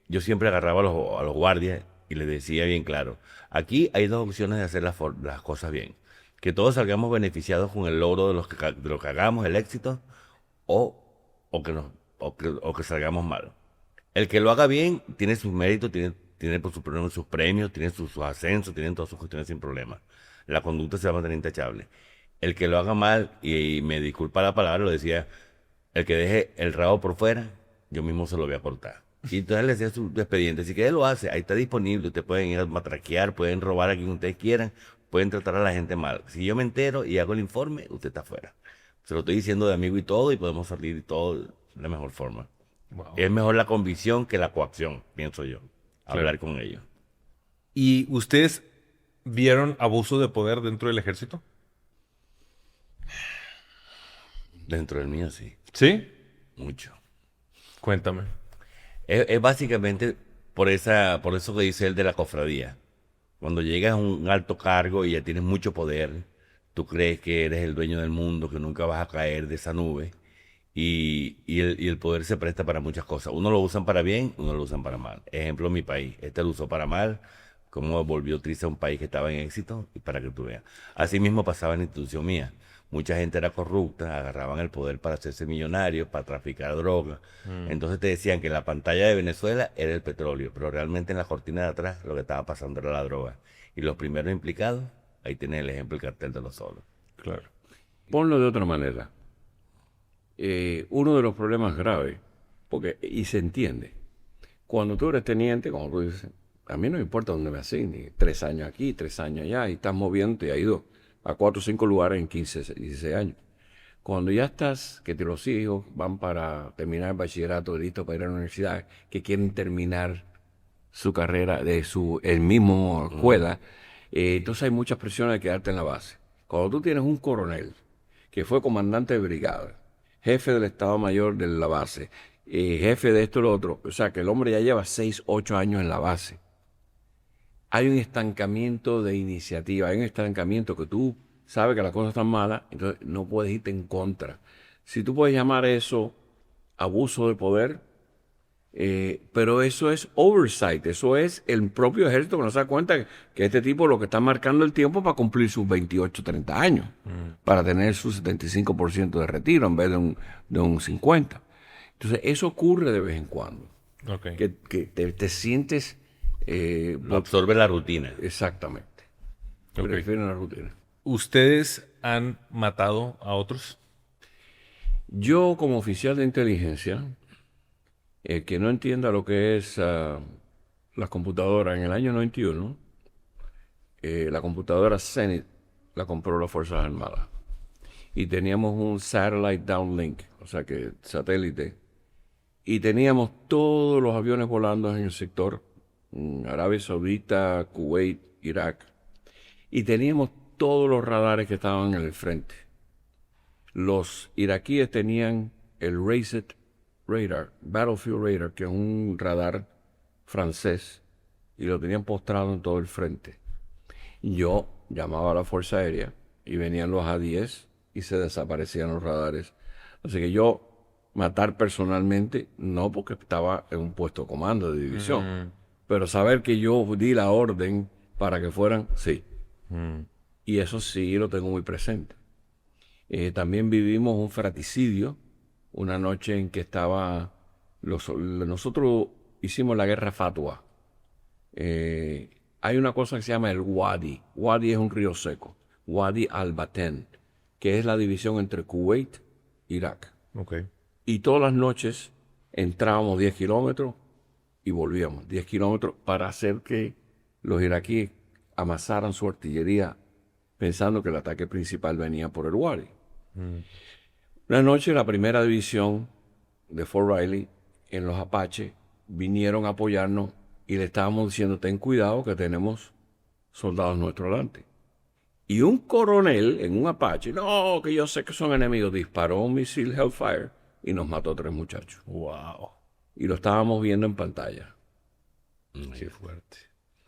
yo siempre agarraba a los guardias y les decía bien claro, aquí hay dos opciones de hacer las cosas bien. Que todos salgamos beneficiados con el logro de lo que hagamos, el éxito, o que salgamos mal. El que lo haga bien tiene sus méritos, tiene por sus premios, tiene sus ascensos, tiene todas sus cuestiones sin problema. La conducta se va a mantener intachable. El que lo haga mal, y me disculpa la palabra, lo decía, el que deje el rabo por fuera, yo mismo se lo voy a cortar. Y entonces le decía su expediente, si que él lo hace, ahí está disponible, ustedes pueden ir a matraquear, pueden robar a quien ustedes quieran, pueden tratar a la gente mal. Si yo me entero y hago el informe, usted está fuera. Se lo estoy diciendo de amigo y todo, y podemos salir y todo de la mejor forma. Wow. Es mejor la convicción que la coacción, pienso yo. Hablar con ellos. ¿Y ustedes vieron abuso de poder dentro del ejército? Dentro del mío, sí. ¿Sí? Mucho. Cuéntame. Es básicamente por eso que dice él de la cofradía. Cuando llegas a un alto cargo y ya tienes mucho poder, tú crees que eres el dueño del mundo, que nunca vas a caer de esa nube. Y el poder se presta para muchas cosas. Uno lo usan para bien, uno lo usan para mal. Ejemplo, mi país. Este lo usó para mal, como volvió triste a un país que estaba en éxito, y para que tú veas. Así mismo pasaba en la institución mía. Mucha gente era corrupta, agarraban el poder para hacerse millonarios, para traficar droga. Entonces te decían que la pantalla de Venezuela era el petróleo, pero realmente en la cortina de atrás lo que estaba pasando era la droga. Y los primeros implicados, ahí tienes el ejemplo, el cartel de los solos. Claro. Ponlo de otra manera. Uno de los problemas graves, y se entiende, cuando tú eres teniente, como tú dices, a mí no me importa dónde me asignen, 3 años aquí, 3 años allá, y estás moviendo y has ido a 4 o 5 lugares en 15, 16 años. Cuando ya estás, que los hijos van para terminar el bachillerato, listos para ir a la universidad, que quieren terminar su carrera de el mismo escuela, entonces hay muchas presiones de quedarte en la base. Cuando tú tienes un coronel que fue comandante de brigada, jefe del Estado Mayor de la base, jefe de esto y lo otro, o sea que el hombre ya lleva 6, 8 años en la base. Hay un estancamiento de iniciativa, hay un estancamiento que tú sabes que las cosas están malas, entonces no puedes irte en contra. Si tú puedes llamar eso abuso de poder, pero eso es oversight, eso es el propio ejército que no se da cuenta que este tipo lo que está marcando el tiempo para cumplir sus 28, 30 años, para tener su 75% de retiro en vez de un 50%. Entonces eso ocurre de vez en cuando, Okay. que te sientes... Lo absorbe la rutina. Exactamente. Ok. Prefieren la rutina. ¿Ustedes han matado a otros? Yo, como oficial de inteligencia, que no entienda lo que es las computadoras, en el año 91, la computadora Zenith la compró las Fuerzas Armadas. Y teníamos un satellite downlink, o sea que satélite. Y teníamos todos los aviones volando en el sector Arabia Saudita, Kuwait, Irak. Y teníamos todos los radares que estaban en el frente. Los iraquíes tenían el RACET Radar, Battlefield Radar, que es un radar francés, y lo tenían postrado en todo el frente. Yo llamaba a la Fuerza Aérea y venían los A-10 y se desaparecían los radares. Así que yo matar personalmente, no porque estaba en un puesto de comando de división, pero saber que yo di la orden para que fueran, sí. Y eso sí lo tengo muy presente. También vivimos un fratricidio, una noche en que nosotros hicimos la guerra fatua. Hay una cosa que se llama el Wadi. Wadi es un río seco. Wadi al-Baten, que es la división entre Kuwait e Irak. Okay. Y todas las noches entrábamos 10 kilómetros y volvíamos 10 kilómetros para hacer que los iraquíes amasaran su artillería pensando que el ataque principal venía por el Wadi. Una noche la primera división de Fort Riley en los Apaches vinieron a apoyarnos y le estábamos diciendo, ten cuidado que tenemos soldados nuestros delante. Y un coronel en un Apache, no, que yo sé que son enemigos, disparó un misil Hellfire y nos mató 3 muchachos. Wow. Y lo estábamos viendo en pantalla. Qué fuerte.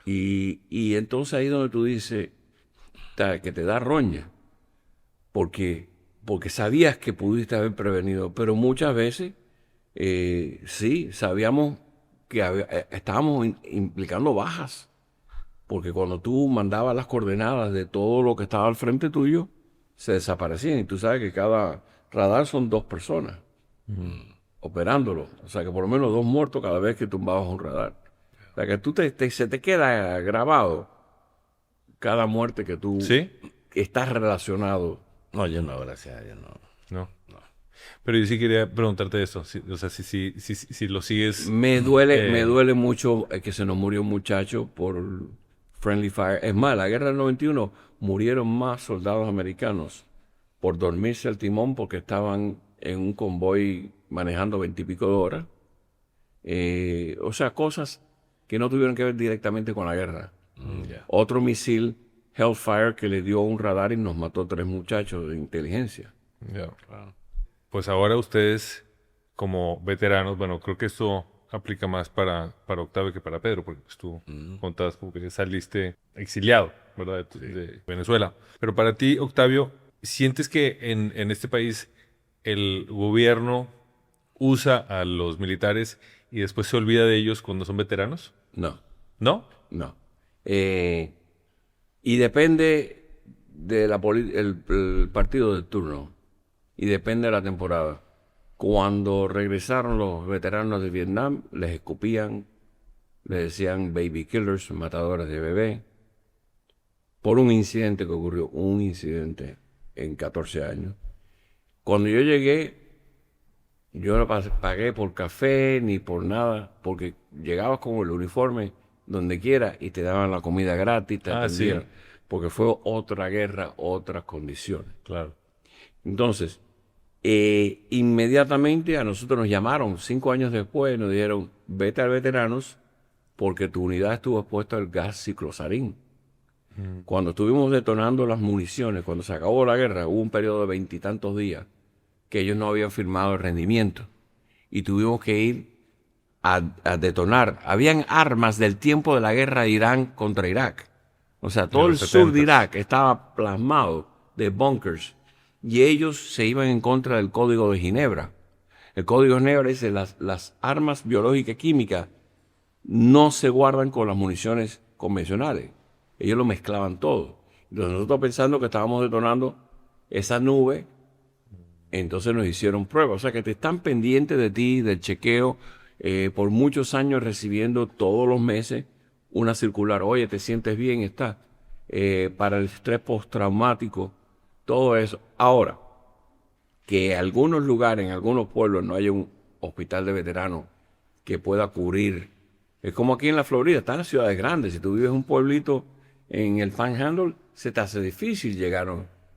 Y entonces ahí donde tú dices que te da roña, porque sabías que pudiste haber prevenido, pero muchas veces sí, sabíamos que estábamos implicando bajas, porque cuando tú mandabas las coordenadas de todo lo que estaba al frente tuyo, se desaparecían, y tú sabes que cada radar son 2 personas operándolo, o sea que por lo menos 2 muertos cada vez que tumbabas un radar. O sea que se te queda grabado cada muerte que tú estás relacionado. No, yo no, gracias a Dios, no. Pero yo sí quería preguntarte eso. O sea, si lo sigues... Me duele mucho que se nos murió un muchacho por friendly fire. Es más, la guerra del 91 murieron más soldados americanos por dormirse al timón porque estaban en un convoy manejando 20 y pico de horas. O sea, cosas que no tuvieron que ver directamente con la guerra. Otro misil Hellfire que le dio un radar y nos mató 3 muchachos de inteligencia. Pues ahora ustedes, como veteranos, bueno, creo que esto aplica más para Octavio que para Pedro, porque pues, tú contabas como que saliste exiliado, ¿verdad? De Venezuela. Pero para ti, Octavio, ¿sientes que en este país el gobierno usa a los militares y después se olvida de ellos cuando son veteranos? No. ¿No? No. Y depende del partido de turno. Y depende de la temporada. Cuando regresaron los veteranos de Vietnam, les escupían, les decían baby killers, matadores de bebé, por un incidente que ocurrió, un incidente en 14 años. Cuando yo llegué, yo no pagué por café ni por nada, porque llegabas con el uniforme donde quiera y te daban la comida gratis, te atendían, sí. Porque fue otra guerra, otras condiciones. Claro. Entonces, inmediatamente a nosotros nos llamaron 5 años después, nos dijeron, vete al veteranos porque tu unidad estuvo expuesta al gas ciclosarín. Cuando estuvimos detonando las municiones, cuando se acabó la guerra, hubo un periodo de 20 y tantos días que ellos no habían firmado el rendimiento y tuvimos que ir a detonar. Habían armas del tiempo de la guerra de Irán contra Irak. O sea, todo el sur de Irak estaba plasmado de bunkers y ellos se iban en contra del Código de Ginebra. El Código de Ginebra dice las armas biológicas y químicas no se guardan con las municiones convencionales. Ellos lo mezclaban todo. Entonces nosotros pensando que estábamos detonando esa nube, entonces nos hicieron pruebas. O sea que te están pendientes de ti, del chequeo, por muchos años recibiendo todos los meses una circular. Oye, ¿te sientes bien? Está. Para el estrés postraumático, todo eso. Ahora, que en algunos lugares, en algunos pueblos, no haya un hospital de veteranos que pueda cubrir. Es como aquí en la Florida, están las ciudades grandes. Si tú vives en un pueblito en el Panhandle, se te hace difícil llegar.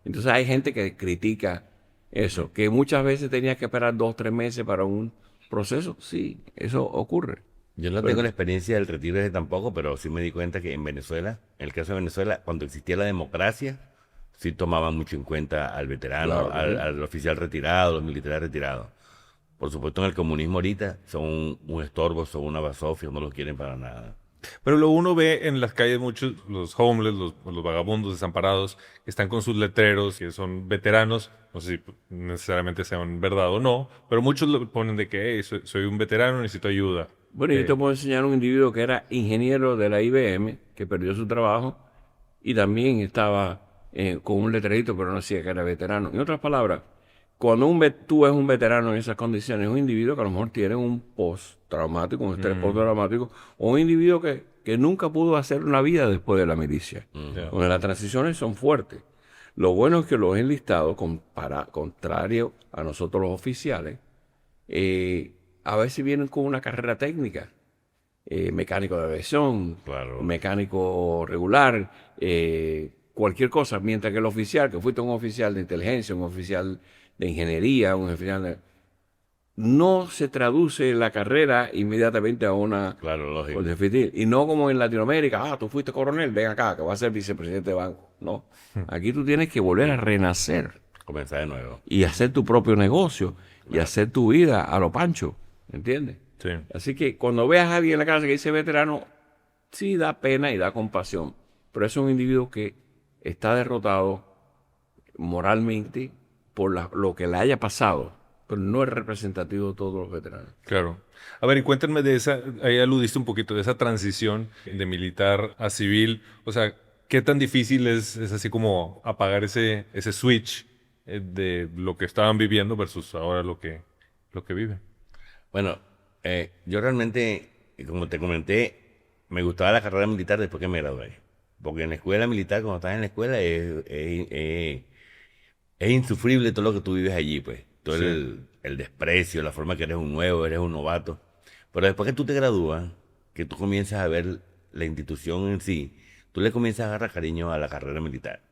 Entonces hay gente que critica eso, que muchas veces tenías que esperar 2 o 3 meses para un proceso. Sí, eso ocurre. Yo no tengo la experiencia del retiro desde tampoco, pero sí me di cuenta que en Venezuela, en el caso de Venezuela, cuando existía la democracia, sí tomaban mucho en cuenta al veterano, Claro, al oficial retirado, los militares retirados. Por supuesto, en el comunismo ahorita son un estorbo, son una basofia, no lo quieren para nada. Pero luego uno ve en las calles muchos, los homeless, los vagabundos desamparados, que están con sus letreros, que son veteranos, no sé si necesariamente sean verdad o no, pero muchos lo ponen de que "Hey, soy un veterano, necesito ayuda". Bueno, yo te puedo enseñar un individuo que era ingeniero de la IBM, que perdió su trabajo y también estaba con un letrerito, pero no decía que era veterano. En otras palabras, cuando tú ves un veterano en esas condiciones, es un individuo que a lo mejor tiene un postraumático, un estrés postraumático, o un individuo que nunca pudo hacer una vida después de la milicia. Ya. Donde las transiciones son fuertes. Lo bueno es que los enlistados, contrario a nosotros los oficiales, a veces vienen con una carrera técnica. Mecánico de aviación, Claro. mecánico regular, cualquier cosa, mientras que el oficial, que fuiste un oficial de inteligencia, un oficial de ingeniería, un oficial no se traduce la carrera inmediatamente a una Claro, lógico. y no como en Latinoamérica, tú fuiste coronel, ven acá, que vas a ser vicepresidente de banco. No, aquí tú tienes que volver a renacer Comenzar de nuevo. y hacer tu propio negocio y hacer tu vida a lo Pancho, ¿entiendes? Sí. Así que cuando veas a alguien en la casa que dice veterano, sí da pena y da compasión, pero es un individuo que está derrotado moralmente por lo que le haya pasado, pero no es representativo de todos los veteranos. Claro. A ver, y cuéntenme de esa, ahí aludiste un poquito, de esa transición de militar a civil. O sea, ¿qué tan difícil es así como apagar ese switch de lo que estaban viviendo versus ahora lo que viven? Bueno, yo realmente, como te comenté, me gustaba la carrera militar después que me gradué. Porque en la escuela militar, cuando estás en la escuela, es insufrible todo lo que tú vives allí, pues. Todo Sí. el desprecio, la forma que eres un nuevo, eres un novato. Pero después que tú te gradúas, que tú comienzas a ver la institución en sí, tú le comienzas a agarrar cariño a la carrera militar.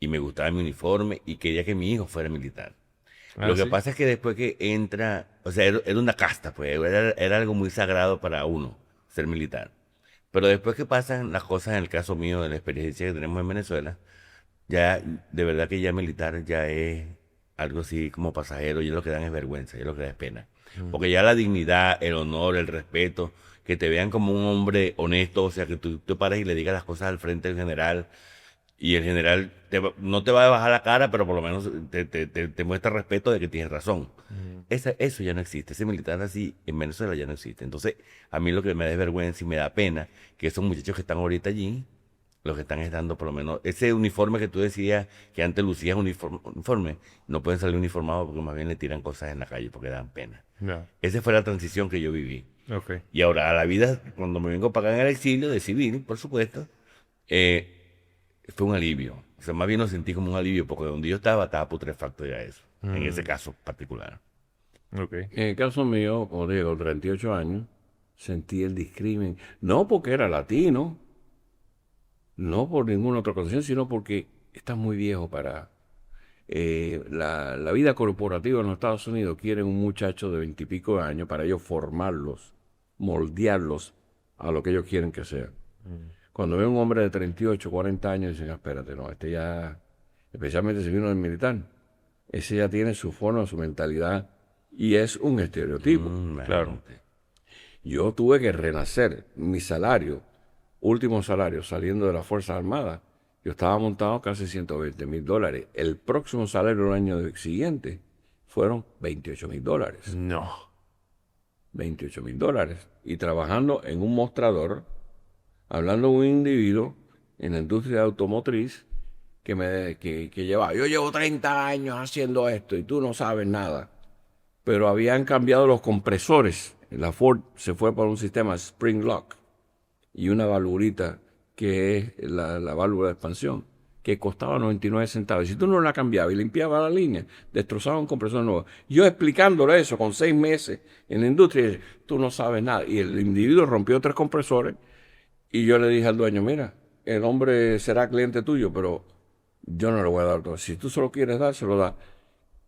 Y me gustaba mi uniforme y quería que mi hijo fuera militar. Ah, Lo que ¿sí? pasa es que después que entra, o sea, era una casta, pues, era algo muy sagrado para uno, ser militar. Pero después que pasan las cosas, en el caso mío, de la experiencia que tenemos en Venezuela, ya, de verdad que ya militar ya es algo así como pasajero, ya lo que dan es vergüenza, ya lo que da es pena. Porque ya la dignidad, el honor, el respeto, que te vean como un hombre honesto, o sea, que tú te pares y le digas las cosas al frente del general, y el general no te va a bajar la cara, pero por lo menos te muestra respeto de que tienes razón. Eso ya no existe. Ese militar así en Venezuela ya no existe. Entonces, a mí lo que me da es vergüenza y me da pena que esos muchachos que están ahorita allí, los que están dando por lo menos ese uniforme que tú decías que antes lucías uniforme, no pueden salir uniformados porque más bien le tiran cosas en la calle porque dan pena. Ya. Esa fue la transición que yo viví. Ok. Y ahora a la vida, cuando me vengo para acá en el exilio de civil, por supuesto, fue un alivio. O sea, más bien lo sentí como un alivio porque donde yo estaba putrefacto ya eso. En ese caso particular. Ok. En el caso mío, como digo, 38 años, sentí el discrimen, no porque era latino, no por ninguna otra ocasión, sino porque estás muy viejo para... la vida corporativa en los Estados Unidos quieren un muchacho de 20 y pico de años para ellos formarlos, moldearlos a lo que ellos quieren que sean. Cuando ven un hombre de 38, 40 años, dicen, espérate, no, este ya, especialmente si vino del militar, ese ya tiene su forma, su mentalidad, y es un estereotipo. Claro. Imagínate. Yo tuve que renacer. Mi salario, último salario, saliendo de las Fuerzas Armadas, yo estaba montado casi $120,000. El próximo salario del año siguiente fueron $28,000. No. $28,000. Y trabajando en un mostrador, hablando de un individuo en la industria automotriz que llevaba. Yo llevo 30 años haciendo esto y tú no sabes nada. Pero habían cambiado los compresores. La Ford se fue por un sistema Spring Lock y una valvulita que es la válvula de expansión, que costaba 99 centavos. Si tú no la cambiabas y limpiabas la línea, destrozaba un compresor nuevo. Yo explicándole eso con 6 meses en la industria, tú no sabes nada. Y el individuo rompió 3 compresores y yo le dije al dueño, mira, el hombre será cliente tuyo, pero yo no le voy a dar todo. Si tú solo quieres dar, se lo da.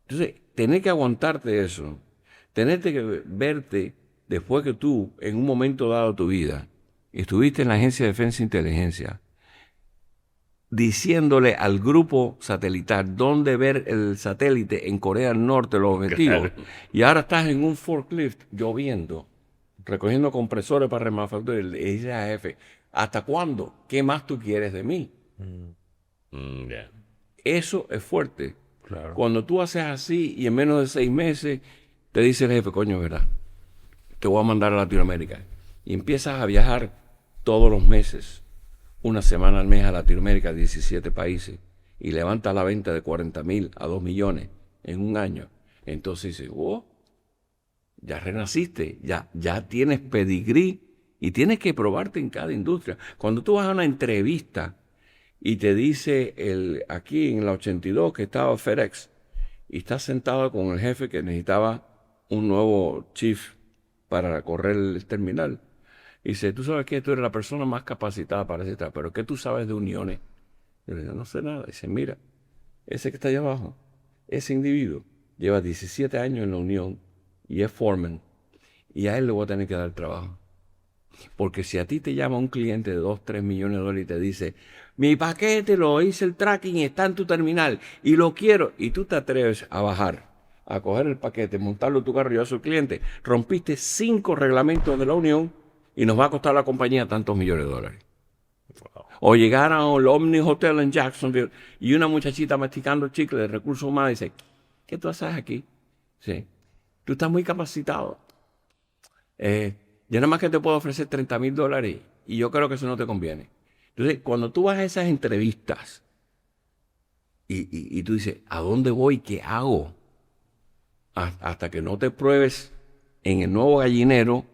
Entonces, tener que aguantarte eso, tener que verte después que tú, en un momento dado de tu vida, estuviste en la Agencia de Defensa e Inteligencia, diciéndole al grupo satelital dónde ver el satélite en Corea del Norte, los objetivos, Claro. y ahora estás en un forklift lloviendo, recogiendo compresores para remanufacturar. Y le dice al jefe, ¿hasta cuándo? ¿Qué más tú quieres de mí? Ya. Eso es fuerte. Claro. Cuando tú haces así y en menos de 6 meses te dice el jefe, coño, ¿verdad? Te voy a mandar a Latinoamérica. Y empiezas a viajar todos los meses, una semana al mes a Latinoamérica, 17 países, y levantas la venta de 40,000 a 2 millones en un año. Entonces dices, oh, ya renaciste, ya tienes pedigrí y tienes que probarte en cada industria. Cuando tú vas a una entrevista y te dice aquí en la 82 que estaba FedEx y estás sentado con el jefe que necesitaba un nuevo chief para correr el terminal. Y dice, tú sabes que tú eres la persona más capacitada para ese trabajo, pero ¿qué tú sabes de uniones? Yo le digo, no sé nada. Dice, mira, ese que está allá abajo, ese individuo lleva 17 años en la unión y es foreman, y a él le voy a tener que dar trabajo. Porque si a ti te llama un cliente de 2, 3 millones de dólares y te dice, mi paquete lo hice el tracking y está en tu terminal y lo quiero, y tú te atreves a bajar, a coger el paquete, montarlo en tu carro y llevar a su cliente, rompiste 5 reglamentos de la unión y nos va a costar a la compañía tantos millones de dólares. Wow. O llegar al Omni Hotel en Jacksonville y una muchachita masticando chicle de recursos humanos dice, ¿qué tú haces aquí? Sí, tú estás muy capacitado. Yo nada más que te puedo ofrecer $30,000 y yo creo que eso no te conviene. Entonces, cuando tú vas a esas entrevistas y tú dices, ¿a dónde voy? ¿Qué hago? Hasta que no te pruebes en el nuevo gallinero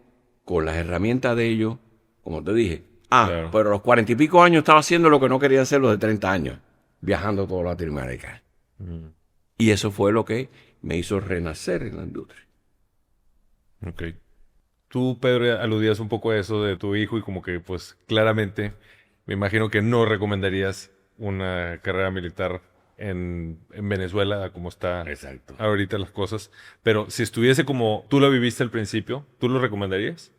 con las herramientas de ellos, como te dije. Claro. Pero a los 40 y pico años estaba haciendo lo que no querían hacer los de 30 años, viajando toda Latinoamérica. Y eso fue lo que me hizo renacer en la industria. Ok. Tú, Pedro, aludías un poco a eso de tu hijo y como que, pues, claramente, me imagino que no recomendarías una carrera militar en Venezuela, como está Exacto. ahorita las cosas. Pero si estuviese como tú lo viviste al principio, ¿tú lo recomendarías?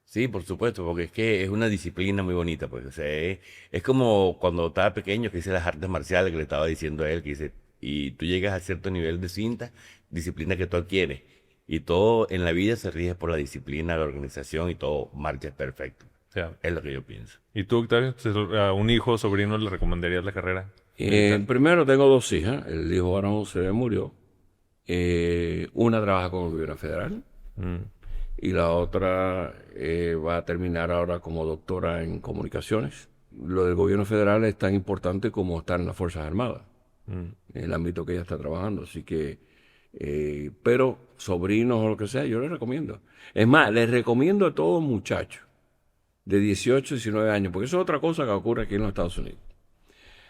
Sí, por supuesto, porque es que es una disciplina muy bonita, pues, o sea, es como cuando estaba pequeño que hice las artes marciales que le estaba diciendo a él, que dice, y tú llegas a cierto nivel de cinta, disciplina que tú adquieres, y todo en la vida se rige por la disciplina, la organización, y todo marcha perfecto. O sea, Es lo que yo pienso. ¿y tú, Octavio? ¿A un hijo, sobrino, le recomendarías la carrera militar? Primero tengo 2 hijas. El hijo varón se me murió. Una trabaja con el gobierno federal Mm, y la otra va a terminar ahora como doctora en comunicaciones. Lo del gobierno federal es tan importante como estar en las Fuerzas Armadas, mm. en el ámbito que ella está trabajando. Así que, pero sobrinos o lo que sea, yo les recomiendo. Es más, les recomiendo a todos muchachos de 18, 19 años, porque eso es otra cosa que ocurre aquí en los Estados Unidos.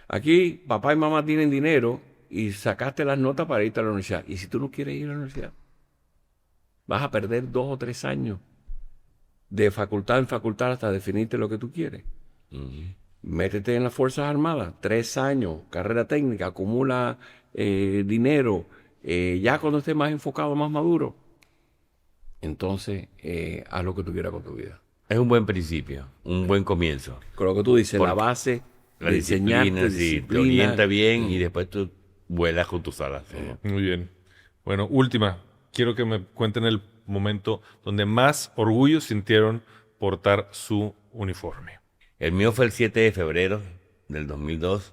Aquí papá y mamá tienen dinero y sacaste las notas para irte a la universidad. Y si tú no quieres ir a la universidad, vas a perder 2 o 3 años de facultad en facultad hasta definirte lo que tú quieres. Métete en las Fuerzas Armadas, 3 años, carrera técnica, acumula dinero. Ya cuando estés más enfocado, más maduro, entonces haz lo que tú quieras con tu vida. Es un buen principio, un buen comienzo. Con lo que tú dices, la Porque base La de disciplina, enseñarte, sí, te disciplina. orienta bien y después tú vuelas con tus alas. ¿No? Muy bien. Bueno, última. Quiero que me cuenten el momento donde más orgullo sintieron portar su uniforme. El mío fue el 7 de febrero del 2002,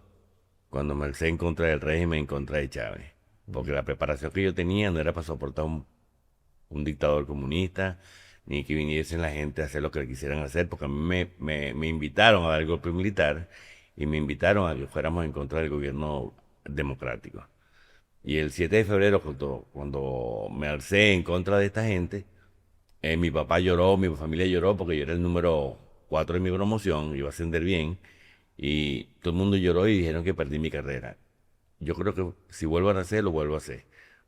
cuando me alcé en contra del régimen, en contra de Chávez. Porque la preparación que yo tenía no era para soportar un dictador comunista, ni que viniesen la gente a hacer lo que quisieran hacer, porque a mí me invitaron a dar el golpe militar y me invitaron a que fuéramos en contra del gobierno democrático. Y el 7 de febrero, cuando me alcé en contra de esta gente, mi papá lloró, mi familia lloró porque yo era el número 4 de mi promoción, iba a ascender bien, y todo el mundo lloró y dijeron que perdí mi carrera. Yo creo que si vuelvo a nacer, lo vuelvo a hacer,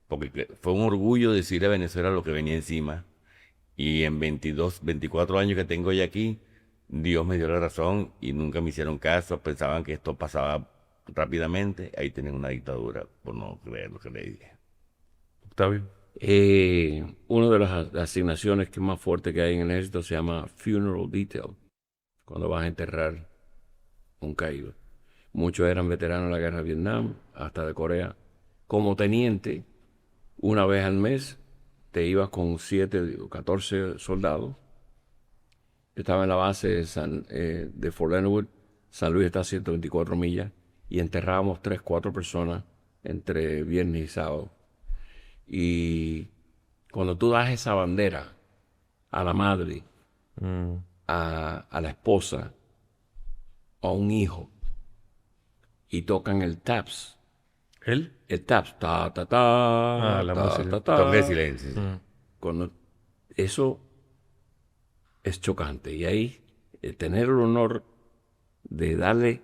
porque fue un orgullo decirle a Venezuela lo que venía encima, y en 22, 24 años que tengo ya aquí, Dios me dio la razón y nunca me hicieron caso, pensaban que esto pasaba rápidamente, ahí tienen una dictadura por no creer lo que le dije. Octavio. Una de las asignaciones que más fuerte que hay en el ejército se llama funeral detail, cuando vas a enterrar un caído. Muchos eran veteranos de la guerra de Vietnam, hasta de Corea. Como teniente, una vez al mes te ibas con 7 o 14 soldados Yo estaba en la base de Fort Leonard Wood. San Luis está a 124 millas. Y enterrábamos 3, 4 personas entre viernes y sábado. Y cuando tú das esa bandera a la madre, a la esposa, a un hijo, y tocan el taps. ¿Él? El taps, ta, ta, ta, la ta, música. ta, ta. Toque de silencio. Sí. Cuando eso es chocante. Y ahí, tener el honor de darle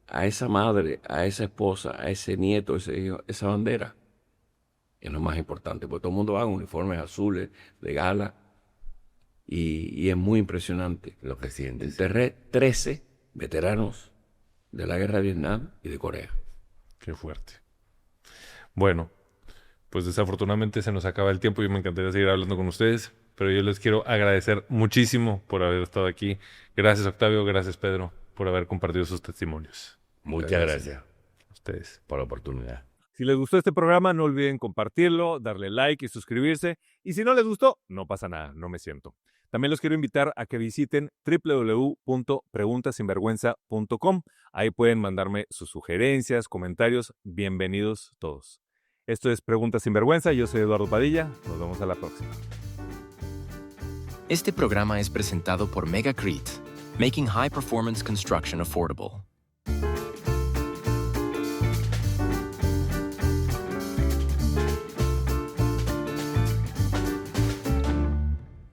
a esa madre, a esa esposa, a ese nieto, a ese hijo, esa bandera, es lo más importante. Porque todo el mundo va en uniformes azules, de gala, y es muy impresionante. Lo que sientes. Enterré 13 veteranos de la guerra de Vietnam y de Corea. Qué fuerte. Bueno, pues desafortunadamente se nos acaba el tiempo y me encantaría seguir hablando con ustedes, pero yo les quiero agradecer muchísimo por haber estado aquí. Gracias, Octavio, gracias, Pedro, por haber compartido sus testimonios. Muchas gracias A ustedes. por la oportunidad. Si les gustó este programa, no olviden compartirlo, darle like y suscribirse. Y si no les gustó, no pasa nada, no me siento. También los quiero invitar a que visiten www.preguntasinvergüenza.com. Ahí pueden mandarme sus sugerencias, comentarios. Bienvenidos todos. Esto es Preguntas sin Vergüenza. Yo soy Eduardo Padilla. Nos vemos a la próxima. Este programa es presentado por Megacrete, making high performance construction affordable.